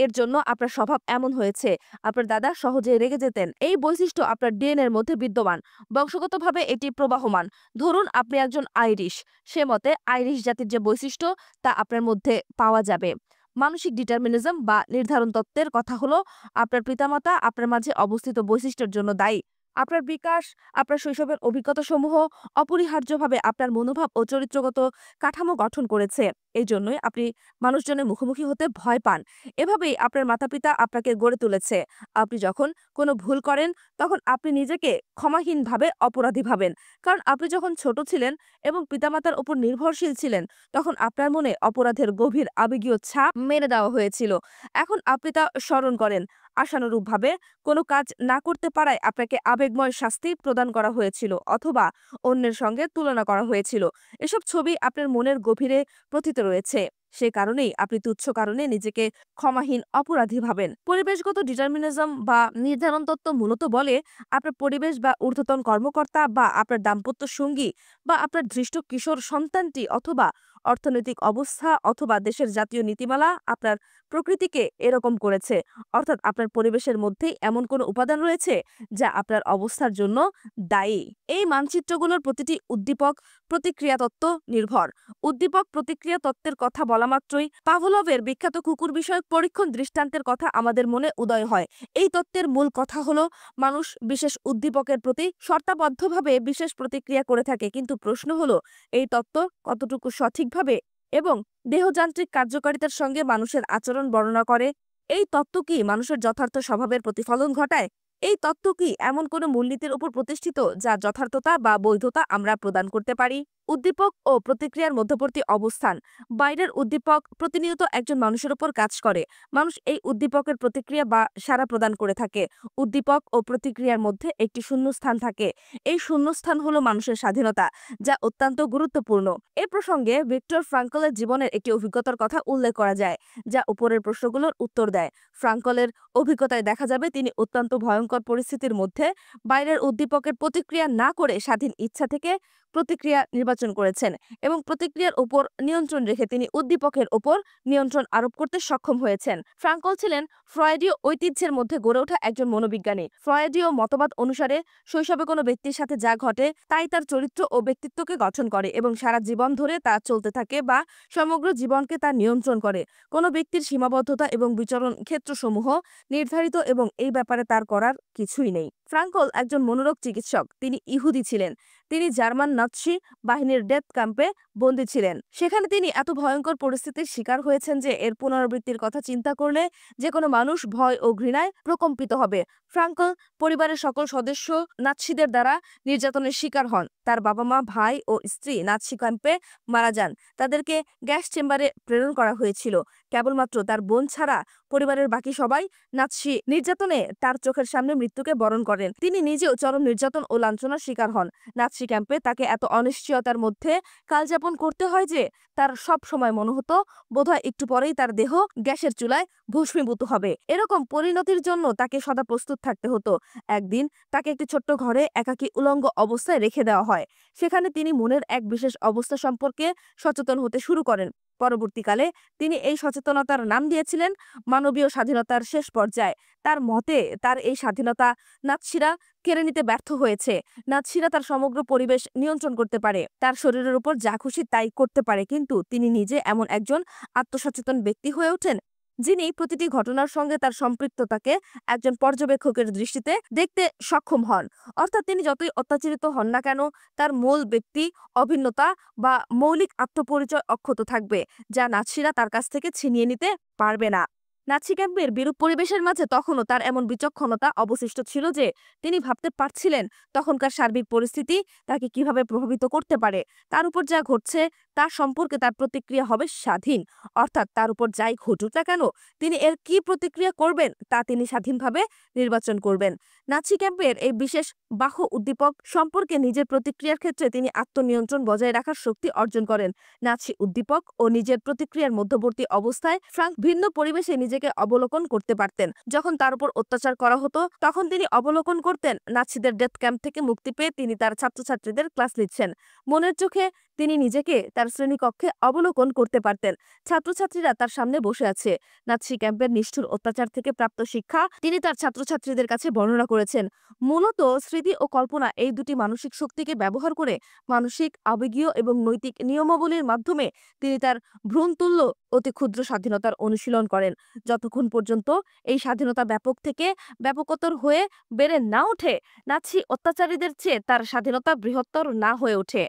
এর জন্য আপনার স্বভাব এমন হয়েছে। আপনার দাদা সহজে রেগে যেতেন। এই বৈশিষ্ট্য আপনার ডিএনএর মধ্যে বিদ্যমান। বংশগতভাবে এটি প্রবাহমান। ধরুন আপনি একজন আইরিশ। সে মতে আইরিশ জাতির যে বৈশিষ্ট্য তা আপনার মধ্যে পাওয়া যাবে। মানসিক ডিটারমিনিজম বা নির্ধারণ তত্ত্বের কথা হলো আপনার পিতামাতা আপনার মাঝে অবস্থিত বৈশিষ্ট্যের জন্য দায়ী। আপনার বিকাশ, আপনার শৈশবের অভিজ্ঞতাসমূহ অপরিহার্যভাবে আপনার মনোভাব ও চরিত্রগত কাঠামো গঠন করেছে। এই জন্যই আপনি মানুষজনের মুখোমুখি হতে ভয় পান। এভাবেই আপনার মাতাপিতা আপনাকে গড়ে তুলেছে। আপনি যখন কোনো ভুল করেন তখন আপনি নিজেকে ক্ষমাহীনভাবে অপরাধী ভাবেন। কারণ আপনি যখন ছোট ছিলেন এবং পিতামাতার উপর নির্ভরশীল ছিলেন তখন আপনার মনে অপরাধের গভীর আবেগীয় ছাপ মেরে দেওয়া হয়েছিল। এখন আপনি তা স্মরণ করেন। আশানুরূপভাবে কোনো কাজ না করতে পারায় আপনাকে আবেগময় শাস্তি প্রদান করা হয়েছিল অথবা অন্যের সঙ্গে তুলনা করা হয়েছিল। এসব ছবি আপনার মনের গভীরে প্রথিত রয়েছে। সে কারণেই আপনি তুচ্ছ কারণে নিজেকে ক্ষমাহীন অপরাধী ভাবেন। পরিবেশগত ডিটারমিনিজম বা নির্ধারণ তত্ত্ব মূলত বলে আপনার পরিবেশ বা ঊর্ধ্বতন কর্মকর্তা বা আপনার দাম্পত্য সঙ্গী বা আপনার ধৃষ্ট কিশোর সন্তানটি অথবা অর্থনৈতিক অবস্থা অথবা দেশের জাতীয় নীতিমালা আপনার প্রকৃতিকে এরকম করেছে। অর্থাৎ আপনার পরিবেশের মধ্যেই এমন কোনো উপাদান রয়েছে যা আপনার অবস্থার জন্য দায়ী। এই মানচিত্রগুলোর প্রতিটি উদ্দীপক প্রতিক্রিয়া তত্ত্ব নির্ভর। উদ্দীপক প্রতিক্রিয়া তত্ত্বের কথা বলা মাত্রই পাভলভের বিখ্যাত কুকুর বিষয়ক পরীক্ষণ দৃষ্টান্তের কথা আমাদের মনে উদয় হয়। এই তত্ত্বের মূল কথা হলো মানুষ বিশেষ উদ্দীপকের প্রতি শর্তাবদ্ধভাবে বিশেষ প্রতিক্রিয়া করে থাকে, কিন্তু প্রশ্ন হলো এই তত্ত্ব কতটুকু সঠিকভাবে এবং দেহযান্ত্রিক কার্যকারিতার সঙ্গে মানুষের আচরণ বর্ণনা করে। এই তত্ত্ব কি মানুষের যথার্থ স্বভাবের প্রতিফলন ঘটায়? এই তত্ত্ব কি এমন কোনো মূলনীতির উপর প্রতিষ্ঠিত যা যথার্থতা বা বৈধতা আমরা প্রদান করতে পারি? উদ্দীপক ও প্রতিক্রিয়ার মধ্যবর্তী অবস্থান। বাইরের উদ্দীপক প্রতিনিয়ত একজন মানুষের উপর কাজ করে। মানুষ এই উদ্দীপকের প্রতিক্রিয়া বা সাড়া প্রদান করে থাকে। উদ্দীপক ও প্রতিক্রিয়ার মধ্যে একটি শূন্যস্থান থাকে। এই শূন্যস্থান হলো মানুষের স্বাধীনতা, যা অত্যন্ত গুরুত্বপূর্ণ। এ প্রসঙ্গে ভিক্টর ফ্রাঙ্কলের জীবনের একটি অভিজ্ঞতার কথা উল্লেখ করা যায়, যা উপরের প্রশ্নগুলোর উত্তর দেয়। ফ্রাঙ্কলের অভিজ্ঞতায় দেখা যাবে তিনি অত্যন্ত ভয়ঙ্কর পরিস্থিতির মধ্যে বাইরের উদ্দীপকের প্রতিক্রিয়া না করে স্বাধীন ইচ্ছা থেকে প্রতিক্রিয়া নির্বাচন করেছেন এবং প্রতিক্রিয়ার উপর নিয়ন্ত্রণ রেখে তিনি উদ্দীপকের উপর নিয়ন্ত্রণ আরোপ করতে সক্ষম হয়েছেন। ফ্রাঙ্কল ছিলেন ফ্রয়েডীয় ঐতিহ্যের মধ্যে গড়ে ওঠা একজন মনোবিজ্ঞানী। ফ্রয়েডীয় মতবাদ অনুসারে শৈশবে কোনো ব্যক্তির সাথে যা ঘটে তাই তার চরিত্র ও ব্যক্তিত্বকে গঠন করে এবং সারা জীবন ধরে তা চলতে থাকে বা সমগ্র জীবনকে তা নিয়ন্ত্রণ করে। কোনো ব্যক্তির সীমাবদ্ধতা এবং বিচরণ ক্ষেত্রসমূহ নির্ধারিত এবং এই ব্যাপারে তার করার কিছুই নেই। ফ্রাঙ্কল একজন মনোরোগ চিকিৎসক। তিনি ইহুদি ছিলেন। তিনি জার্মান নাৎসি বাহিনীর ডেথ ক্যাম্পে বন্দী ছিলেন। সেখানে তিনি এত ভয়ঙ্কর পরিস্থিতির শিকার হয়েছেন যে এর পুনরাবৃত্তির কথা চিন্তা করলে যে কোনো মানুষ ভয় ও ঘৃণায় প্রকম্পিত হবে। ফ্রাঙ্কল পরিবারের সকল সদস্য নাৎসিদের দ্বারা নির্যাতনের শিকার হন। তার বাবা মা, ভাই ও স্ত্রী নাৎসি ক্যাম্পে মারা যান। তাদেরকে গ্যাস চেম্বারে প্রেরণ করা হয়েছিল। কেবলমাত্র তার বোন ছাড়া পরিবারের বাকি সবাই নাৎসি নির্যাতনে তার চোখের সামনে মৃত্যুকে বরণ করেন। তিনি নিজেও চরম নির্যাতন ও লাঞ্ছনার শিকার হন। নাৎসি ক্যাম্পে তাকে এত অনিশ্চয়তার মধ্যে কালযাপন করতে হয় যে তার সব সময় মনে হতো বোধহয় একটু পরেই তার দেহ গ্যাসের চুলায় ভস্মীভূত হবে। এরকম পরিণতির জন্য তাকে সদা প্রস্তুত থাকতে হতো। একদিন তাকে একটি ছোট্ট ঘরে একাকী উলঙ্গ অবস্থায় রেখে দেওয়া হয়। সেখানে তিনি মনের এক বিশেষ অবস্থা সম্পর্কে সচেতন হতে শুরু করেন। পরবর্তীকালে তিনি এই সচেতনতার নাম দিয়েছিলেন মানবীয় স্বাধীনতার শেষ পর্যায়ে। তার মতে তার এই স্বাধীনতা নাৎসিরা কেড়ে নিতে ব্যর্থ হয়েছে। নাৎসিরা তার সমগ্র পরিবেশ নিয়ন্ত্রণ করতে পারে, তার শরীরের উপর যা খুশি তাই করতে পারে, কিন্তু তিনি নিজে এমন একজন আত্মসচেতন ব্যক্তি হয়ে ওঠেন যিনি প্রতিটি ঘটনার সঙ্গে তার সম্পৃক্ততাকে একজন পর্যবেক্ষকের দৃষ্টিতে দেখতে সক্ষম হন। অর্থাৎ তিনি যতই অত্যাচারিত হন না কেন তার মূল ব্যক্তি অভিন্নতা বা মৌলিক আত্মপরিচয় অক্ষত থাকবে, যা নাৎসিরা তার কাছ থেকে ছিনিয়ে নিতে পারবে না। নাৎসি ক্যাম্পের বিরূপ পরিবেশের মাঝে তখনও তার এমন বিচক্ষণতা অবশিষ্ট ছিল যে তিনি ভাবতে পারছিলেন তখনকার সার্বিক পরিস্থিতি তাকে কিভাবে প্রভাবিত করতে পারে। তার উপর যা ঘটছে তার সম্পর্কে তার প্রতিক্রিয়া হবে স্বাধীন, অর্থাৎ তার উপর যাই ঘটুক না কেন তিনি এর কি প্রতিক্রিয়া করবেন তা তিনি স্বাধীনভাবে নির্বাচন করবেন। নাৎসি ক্যাম্পের এই বিশেষ বাহ্য উদ্দীপক সম্পর্কে নিজের প্রতিক্রিয়ার ক্ষেত্রে তিনি আত্মনিয়ন্ত্রণ বজায় রাখার শক্তি অর্জন করেন। নাৎসি উদ্দীপক ও নিজের প্রতিক্রিয়ার মধ্যবর্তী অবস্থায় ফ্রাঙ্ক ভিন্ন পরিবেশে নিজেকে অবলোকন করতে পারতেন। যখন তার উপর অত্যাচার করা হতো তখন তিনি অবলোকন করতেন নাৎসিদের ডেথ ক্যাম্প থেকে মুক্তি পেয়ে তিনি তার ছাত্রছাত্রীদের ক্লাস নিচ্ছেন। মনের চোখে তিনি নিজেকে তার শ্রেণীকক্ষে অবলোকন করতে পারতেন। ছাত্রছাত্রীরা তার সামনে বসে আছে। নাৎসি ক্যাম্পের নিষ্ঠুর অত্যাচার থেকে প্রাপ্ত শিক্ষা তিনি তার ছাত্রছাত্রীদের কাছে বর্ণনা করেছেন। মূলত স্মৃতি ও কল্পনা এই দুটি মানসিক শক্তিকে ব্যবহার করে মানসিক, আবেগীয় এবং নৈতিক নিয়মাবলীর মাধ্যমে তিনি তার ভ্রূণতুল্য অতি ক্ষুদ্র স্বাধীনতার অনুশীলন করেন। যতক্ষণ পর্যন্ত এই স্বাধীনতা ব্যাপক থেকে ব্যাপকতর হয়ে বেড়ে না ওঠে, নাৎসি অত্যাচারীদের চেয়ে তার স্বাধীনতা বৃহত্তর না হয়ে ওঠে,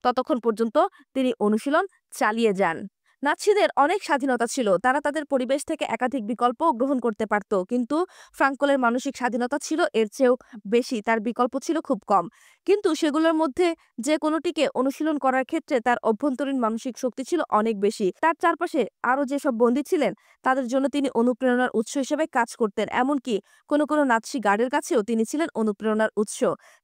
ততক্ষণ পর্যন্ত তিনি অনুশীলন চালিয়ে যান। নাৎসিদের অনেক স্বাধীনতা ছিল, তারা তাদের পরিবেশ থেকে একাধিক বিকল্প গ্রহণ করতে পারত, কিন্তু ফ্রাঙ্কলের মানসিক স্বাধীনতা ছিল এর চেয়েও বেশি, তার বিকল্প ছিল খুব কম। কিন্তু সেগুলোর মধ্যে যে কোনোটিকে অনুশীলন করার ক্ষেত্রে তার অভ্যন্তরীণ মানসিক শক্তি ছিল অনেক বেশি। তার চারপাশে আরও যেসব বন্দী ছিলেন তাদের জন্য তিনি অনুপ্রেরণার উৎস হিসেবে কাজ করতেন। এমনকি কোনো কোনো নাৎসি গার্ডের কাছেও তিনি ছিলেন অনুপ্রেরণার উৎস।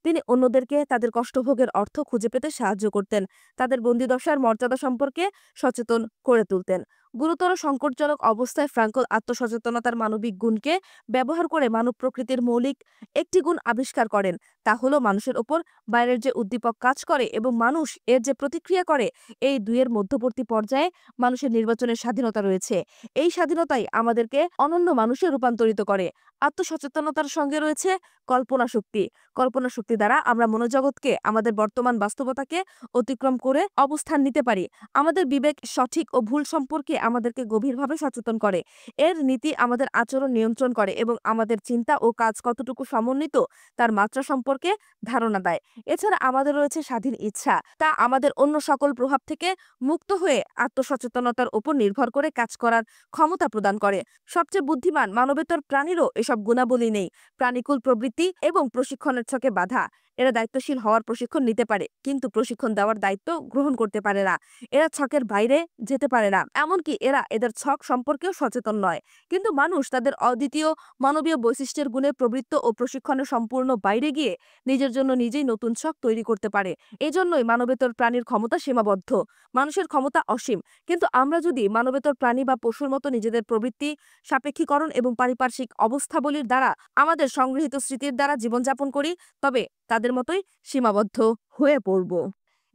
তিনি অন্যদেরকে তাদের কষ্টভোগের অর্থ খুঁজে পেতে সাহায্য করতেন, তাদের বন্দিদশার মর্যাদা সম্পর্কে সচেতন করে তুলতেন। গুরুতর সংকটজনক অবস্থায় ফ্রাঙ্কল আত্মসচেতনতার মানবিক গুণকে ব্যবহার করে মানব প্রকৃতির মৌলিক একটি গুণ আবিষ্কার করেন। তা হলো মানুষের ওপর বাইরের যে উদ্দীপক কাজ করে এবং মানুষ এর যে প্রতিক্রিয়া করে, এই দুইয়ের মধ্যবর্তী পর্যায়ে মানুষের নির্বাচনের স্বাধীনতা রয়েছে। এই স্বাধীনতাই আমাদেরকে অনন্য মানুষে রূপান্তরিত করে। আত্মসচেতনতার সঙ্গে রয়েছে কল্পনা শক্তি। কল্পনা শক্তি দ্বারা আমরা মনোজগৎকে, আমাদের বর্তমান বাস্তবতাকে অতিক্রম করে অবস্থান নিতে পারি। আমাদের বিবেক সঠিক ও ভুল সম্পর্কে আমাদেরকে গভীরভাবে সচেতন করে। এর নীতি আমাদের আচরণ নিয়ন্ত্রণ করে এবং আমাদের চিন্তা ও কাজ কতটুকু সমন্বিত তার মাত্রা সম্পর্কে ধারণা দেয়। এছাড়া আমাদের রয়েছে স্বাধীন ইচ্ছা, তা আমাদের অন্য সকল প্রভাব থেকে মুক্ত হয়ে আত্মসচেতনতার উপর নির্ভর করে কাজ করার ক্ষমতা প্রদান করে। সবচেয়ে বুদ্ধিমান মানবেতর প্রাণীরও এসব গুণাবলী নেই। প্রাণীকুল প্রবৃত্তি এবং প্রশিক্ষণের ছকে বাধা। এরা দায়িত্বশীল হওয়ার প্রশিক্ষণ নিতে পারে, কিন্তু প্রশিক্ষণ দেওয়ার দায়িত্ব গ্রহণ করতে পারে না। এরা ছকের বাইরে যেতে পারে না, এমনকি এরা এদের ছক সম্পর্কেও সচেতন নয়। কিন্তু মানুষ তাদের অদ্বিতীয় মানবীয় বৈশিষ্ট্যের গুণে প্রবৃত্ত ও প্রশিক্ষণের সম্পূর্ণ বাইরে গিয়ে নিজের জন্য নিজেই নতুন ছক তৈরি করতে পারে। এজন্যই মানবেতর প্রাণীর ক্ষমতা সীমাবদ্ধ, মানুষের ক্ষমতা অসীম। কিন্তু আমরা যদি মানবেতর প্রাণী বা পশুর মতো নিজেদের প্রবৃত্তি, সাপেক্ষীকরণ এবং পারিপার্শ্বিক অবস্থাবলীর দ্বারা আমাদের সংগৃহীত স্মৃতির দ্বারা জীবনযাপন করি, তবে তাদের মতোই সীমাবদ্ধ হয়ে পড়ব।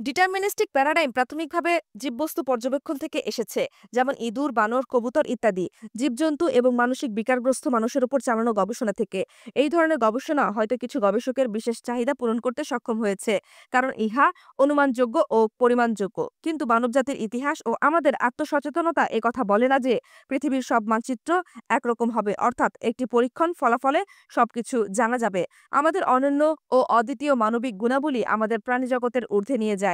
ডিটারমিনিস্টিক প্যারাডাইম প্রাথমিকভাবে জীববস্তু পর্যবেক্ষণ থেকে এসেছে, যেমন ইঁদুর, বানর, কবুতর ইত্যাদি জীবজন্তু এবং মানসিক বিকারগ্রস্ত মানুষের উপর চালানো গবেষণা থেকে। এই ধরনের গবেষণা হয়তো কিছু গবেষকের বিশেষ চাহিদা পূরণ করতে সক্ষম হয়েছে, কারণ ইহা অনুমানযোগ্য ও পরিমাণযোগ্য। কিন্তু মানবজাতির ইতিহাস ও আমাদের আত্মসচেতনতা কথা বলে না যে পৃথিবীর সব মানচিত্র একরকম হবে, অর্থাৎ একটি পরীক্ষণ ফলাফলে সবকিছু জানা যাবে। আমাদের অনন্য ও অদ্বিতীয় মানবিক গুণাবলী আমাদের প্রাণীজগতের ঊর্ধ্বে নিয়ে যায়।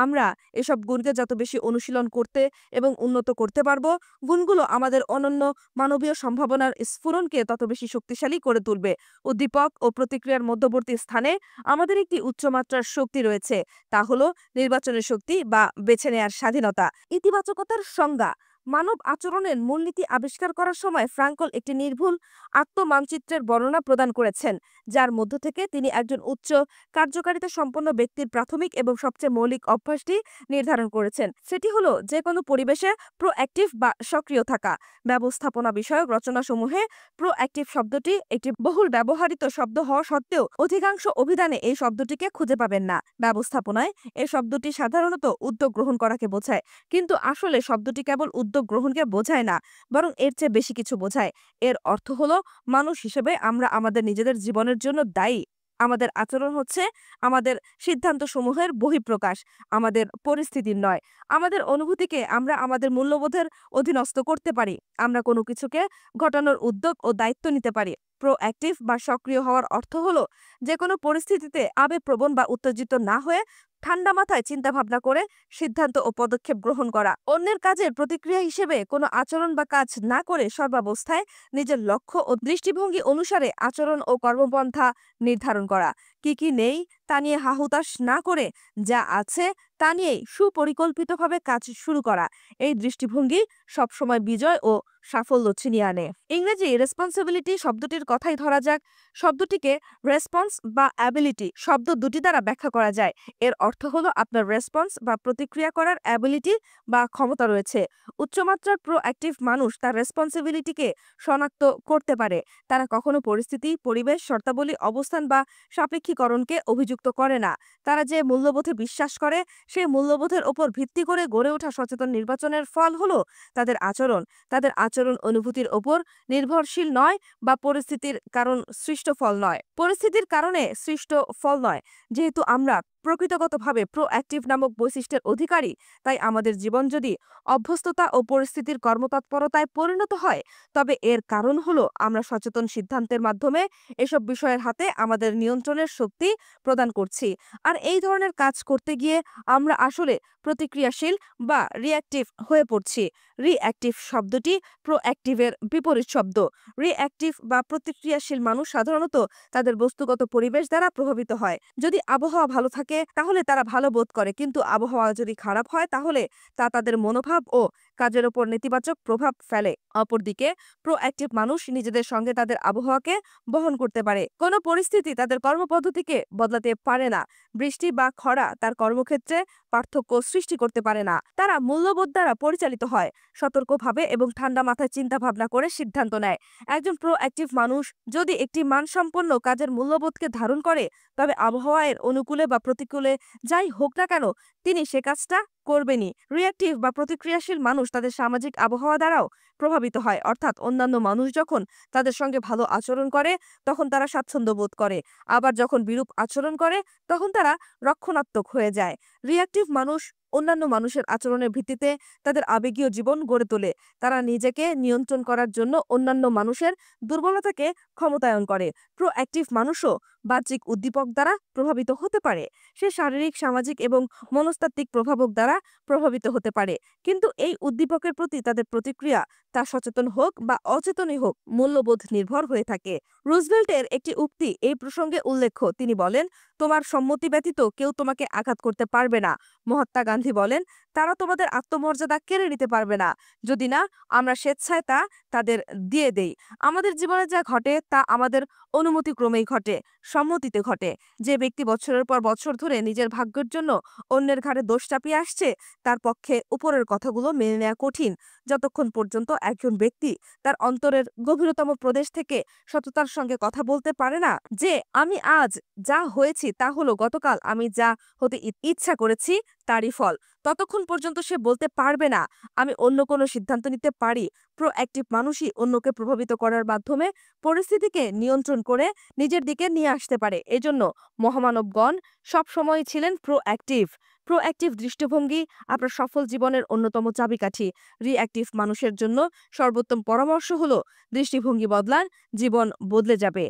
আমরা এসব গুণকে যত বেশি অনুশীলন করতে এবং উন্নত করতে পারব, গুণগুলো আমাদের অনন্য মানবীয় সম্ভাবনার স্ফুরণকে তত বেশি শক্তিশালী করে তুলবে। উদ্দীপক ও প্রতিক্রিয়ার মধ্যবর্তী স্থানে আমাদের একটি উচ্চমাত্রার শক্তি রয়েছে, তা হলো নির্বাচনের শক্তি বা বেছে নেয়ার স্বাধীনতা। ইতিবাচকতার সংজ্ঞা। মানব আচরণের মূলনীতি আবিষ্কার করার সময় ফ্রাঙ্কল একটি নির্ভুল আত্মমানচিত্রের বর্ণনা প্রদান করেছেন, যার মধ্য থেকে তিনি একজন উচ্চ কার্যকারিতা সম্পন্ন ব্যক্তির প্রাথমিক এবং সবচেয়ে মৌলিক অভ্যাসটি নির্ধারণ করেছেন। সেটি হলো যে কোনো পরিবেশে প্রোঅ্যাক্টিভ বা সক্রিয় থাকা। ব্যবস্থাপনা বিষয়ক রচনাসমূহে প্রোঅ্যাক্টিভ শব্দটি একটি বহুল ব্যবহৃত শব্দ হওয়া সত্ত্বেও অধিকাংশ অভিধানে এই শব্দটিকে খুঁজে পাবেন না। ব্যবস্থাপনায় এই শব্দটি সাধারণত উদ্যোগ গ্রহণ করাকে বোঝায়, কিন্তু আসলে শব্দটি কেবল উদ্যোগ গ্রহণকে বোঝায় না, বরং এর চেয়ে বেশি কিছু বোঝায়। এর অর্থ হলো মানুষ হিসেবে আমরা আমাদের নিজেদের জীবনের জন্য দায়ী। আমাদের আচরণ হচ্ছে আমাদের সিদ্ধান্তসমূহের বহিঃপ্রকাশ, আমাদের পরিস্থিতির নয়। আমাদের অনুভূতিকে আমরা আমাদের মূল্যবোধের অধীনস্থ করতে পারি। আমরা কোনো কিছুকে ঘটানোর উদ্যোগ ও দায়িত্ব নিতে পারি। প্রোঅ্যাক্টিভ বা সক্রিয় হওয়ার অর্থ হলো যে কোনো পরিস্থিতিতে আবেগপ্রবণ বা উত্তেজিত না হয়ে ঠান্ডা মাথায় চিন্তা ভাবনা করে সিদ্ধান্ত ও পদক্ষেপ গ্রহণ করা। অন্যের কাজের প্রতিক্রিয়া হিসেবে কোনো আচরণ বা কাজ না করে সর্বাবস্থায় নিজের লক্ষ্য ও দৃষ্টিভঙ্গি অনুসারে আচরণ ও কর্মপন্থা নির্ধারণ করা। কি কি নেই তা নিয়ে হাহুতাশ না করে যা আছে তা নিয়েই সুপরিকল্পিতভাবে কাজ শুরু করা, এই দৃষ্টিভঙ্গি সবসময় বিজয় ও সাফল্য ছিনিয়ে আনে। ইংরেজি রেসপন্সিবিলিটি শব্দটির কথাই ধরা যাক। শব্দটিকে রেসপন্স বা অ্যাবিলিটি শব্দ দুটি দ্বারা ব্যাখ্যা করা যায়। এর অর্থ হলো আপনার রেসপন্স বা প্রতিক্রিয়া করার অ্যাবিলিটি বা ক্ষমতা রয়েছে। উচ্চমাত্রার প্রোঅ্যাক্টিভ মানুষ তার রেসপন্সিবিলিটিকে শনাক্ত করতে পারে। তারা কখনো পরিস্থিতি, পরিবেশ, শর্তাবলী, অবস্থান বা সাপেক্ষীকরণকে অভিযুক্ত করে না। তারা যে মূল্যবোধে বিশ্বাস করে সেই মূল্যবোধের ওপর ভিত্তি করে গড়ে ওঠা সচেতন নির্বাচনের ফল হলো তাদের আচরণ। তাদের আচরণ অনুভূতির ওপর নির্ভরশীল নয় বা পরিস্থিতির কারণ সৃষ্ট ফল নয়। পরিস্থিতির কারণে সৃষ্ট ফল নয়। যেহেতু আমরা প্রকৃতিগতভাবে প্রোঅ্যাক্টিভ নামক বৈশিষ্ট্যের অধিকারী, তাই আমাদের জীবন যদি অভ্যস্ততা ও পরিস্থিতির কর্মতৎপরতায় পরিণত হয়, তবে এর কারণ হলো আমরা সচেতন সিদ্ধান্তের মাধ্যমে এসব বিষয়ের হাতে আমাদের নিয়ন্ত্রণের শক্তি প্রদান করছি। আর এই ধরনের কাজ করতে গিয়ে আমরা আসলে প্রতিক্রিয়াশীল বা রিঅ্যাক্টিভ হয়ে পড়ছি। রিঅ্যাক্টিভ শব্দটি প্রোঅ্যাক্টিভের বিপরীত শব্দ। রিঅ্যাক্টিভ বা প্রতিক্রিয়াশীল মানুষ সাধারণত তাদের বস্তুগত পরিবেশ দ্বারা প্রভাবিত হয়। যদি আবহাওয়া ভালো থাকে তাহলে তারা ভালো বোধ করে, কিন্তু আবহাওয়া যদি খারাপ হয় তাহলে তা তাদের মনোভাব ও কাজের ওপর নেতিবাচক প্রভাব ফেলে। অপরদিকে প্রোঅ্যাক্টিভ মানুষ নিজেদের সঙ্গে তাদের আবহাওয়াকে বহন করতে পারে। কোনো পরিস্থিতি তাদের কর্মপদ্ধতিকে বদলাতে পারে না। বৃষ্টি বা খরা তার কর্মক্ষেত্রে পার্থক্য সৃষ্টি করতে পারে না। তারা মূল্যবোধ দ্বারা পরিচালিত হয়, সতর্কভাবে এবং ঠান্ডা মাথায় চিন্তা ভাবনা করে সিদ্ধান্ত নেয়। একজন প্রোঅ্যাক্টিভ মানুষ যদি একটি মানসম্পন্ন কাজের মূল্যবোধকে ধারণ করে, তবে আবহাওয়ার অনুকূলে বা প্রতিকূলে যাই হোক না কেন তিনি সে কাজটা করবেনই। রিঅ্যাক্টিভ বা প্রতিক্রিয়াশীল মানুষ তাদের সামাজিক আবহাওয়া দ্বারাও প্রভাবিত হয়, অর্থাৎ অন্যান্য মানুষ যখন তাদের সঙ্গে ভালো আচরণ করে তখন তারা স্বাচ্ছন্দ্য বোধ করে, আবার যখন বিরূপ আচরণ করে তখন তারা রক্ষণাত্মক হয়ে যায়। রিঅ্যাক্টিভ মানুষ অন্যান্য মানুষের আচরণের ভিত্তিতে তাদের আবেগীয় জীবন গড়ে তোলে। তারা নিজেকে নিয়ন্ত্রণ করার জন্য অন্যান্য মানুষের দুর্বলতাকে ক্ষমতায়ন করে। প্রোঅ্যাক্টিভ মানুষও বাহ্যিক উদ্দীপক দ্বারা প্রভাবিত হতে পারে। সে শারীরিক, সামাজিক এবং মনস্তাত্ত্বিক প্রভাবক দ্বারা প্রভাবিত হতে পারে, কিন্তু এই উদ্দীপকের প্রতি তাদের প্রতিক্রিয়া, তা সচেতন হোক বা অচেতনই হোক, মূল্যবোধ নির্ভর হয়ে থাকে। রুজভেল্টের একটি উক্তি এই প্রসঙ্গে উল্লেখ্য। তিনি বলেন, তোমার সম্মতি ব্যতীত কেউ তোমাকে আঘাত করতে পারবে না। মহাত্মা গান্ধী বলেন, তারা তোমাদের আত্মমর্যাদা কেড়ে নিতে পারবে না, যদি না আমরা স্বেচ্ছায় তা তাদের দিয়ে দেই। আমাদের জীবনে যা ঘটে তা আমাদের অনুমতিক্রমেই ঘটে, সম্মতিতে ঘটে। যে ব্যক্তি বছরের পর বছর ধরে নিজের ভাগ্যের জন্য অন্যের ঘাড়ে দোষ চাপিয়ে আসছে, তার পক্ষে উপরের কথাগুলো মেনে নেওয়া কঠিন, যতক্ষণ পর্যন্ত একজন ব্যক্তি তার অন্তরের গভীরতম প্রদেশ থেকে সততার সঙ্গে কথা বলতে পারে না যে আমি আজ যা হয়েছি তা হলো গতকাল আমি যা হতে ইচ্ছা করেছি তারই ফল। ততক্ষণ পর্যন্ত সে বলতে পারবে না আমি অন্য কোনো সিদ্ধান্ত নিতে পারি। প্রোঅ্যাক্টিভ মানুষই অন্যকে প্রভাবিত করার মাধ্যমে পরিস্থিতিকে নিয়ন্ত্রণ করে নিজের দিকে নিয়ে আসতে পারে। এজন্য মহামানবগণ সবসময় ছিলেন প্রোঅ্যাক্টিভ। প্রোঅ্যাক্টিভ দৃষ্টিভঙ্গি আপনার সফল জীবনের অন্যতম চাবিকাঠি। রিঅ্যাক্টিভ মানুষের জন্য সর্বোত্তম পরামর্শ হলো দৃষ্টিভঙ্গি বদলান, জীবন বদলে যাবে।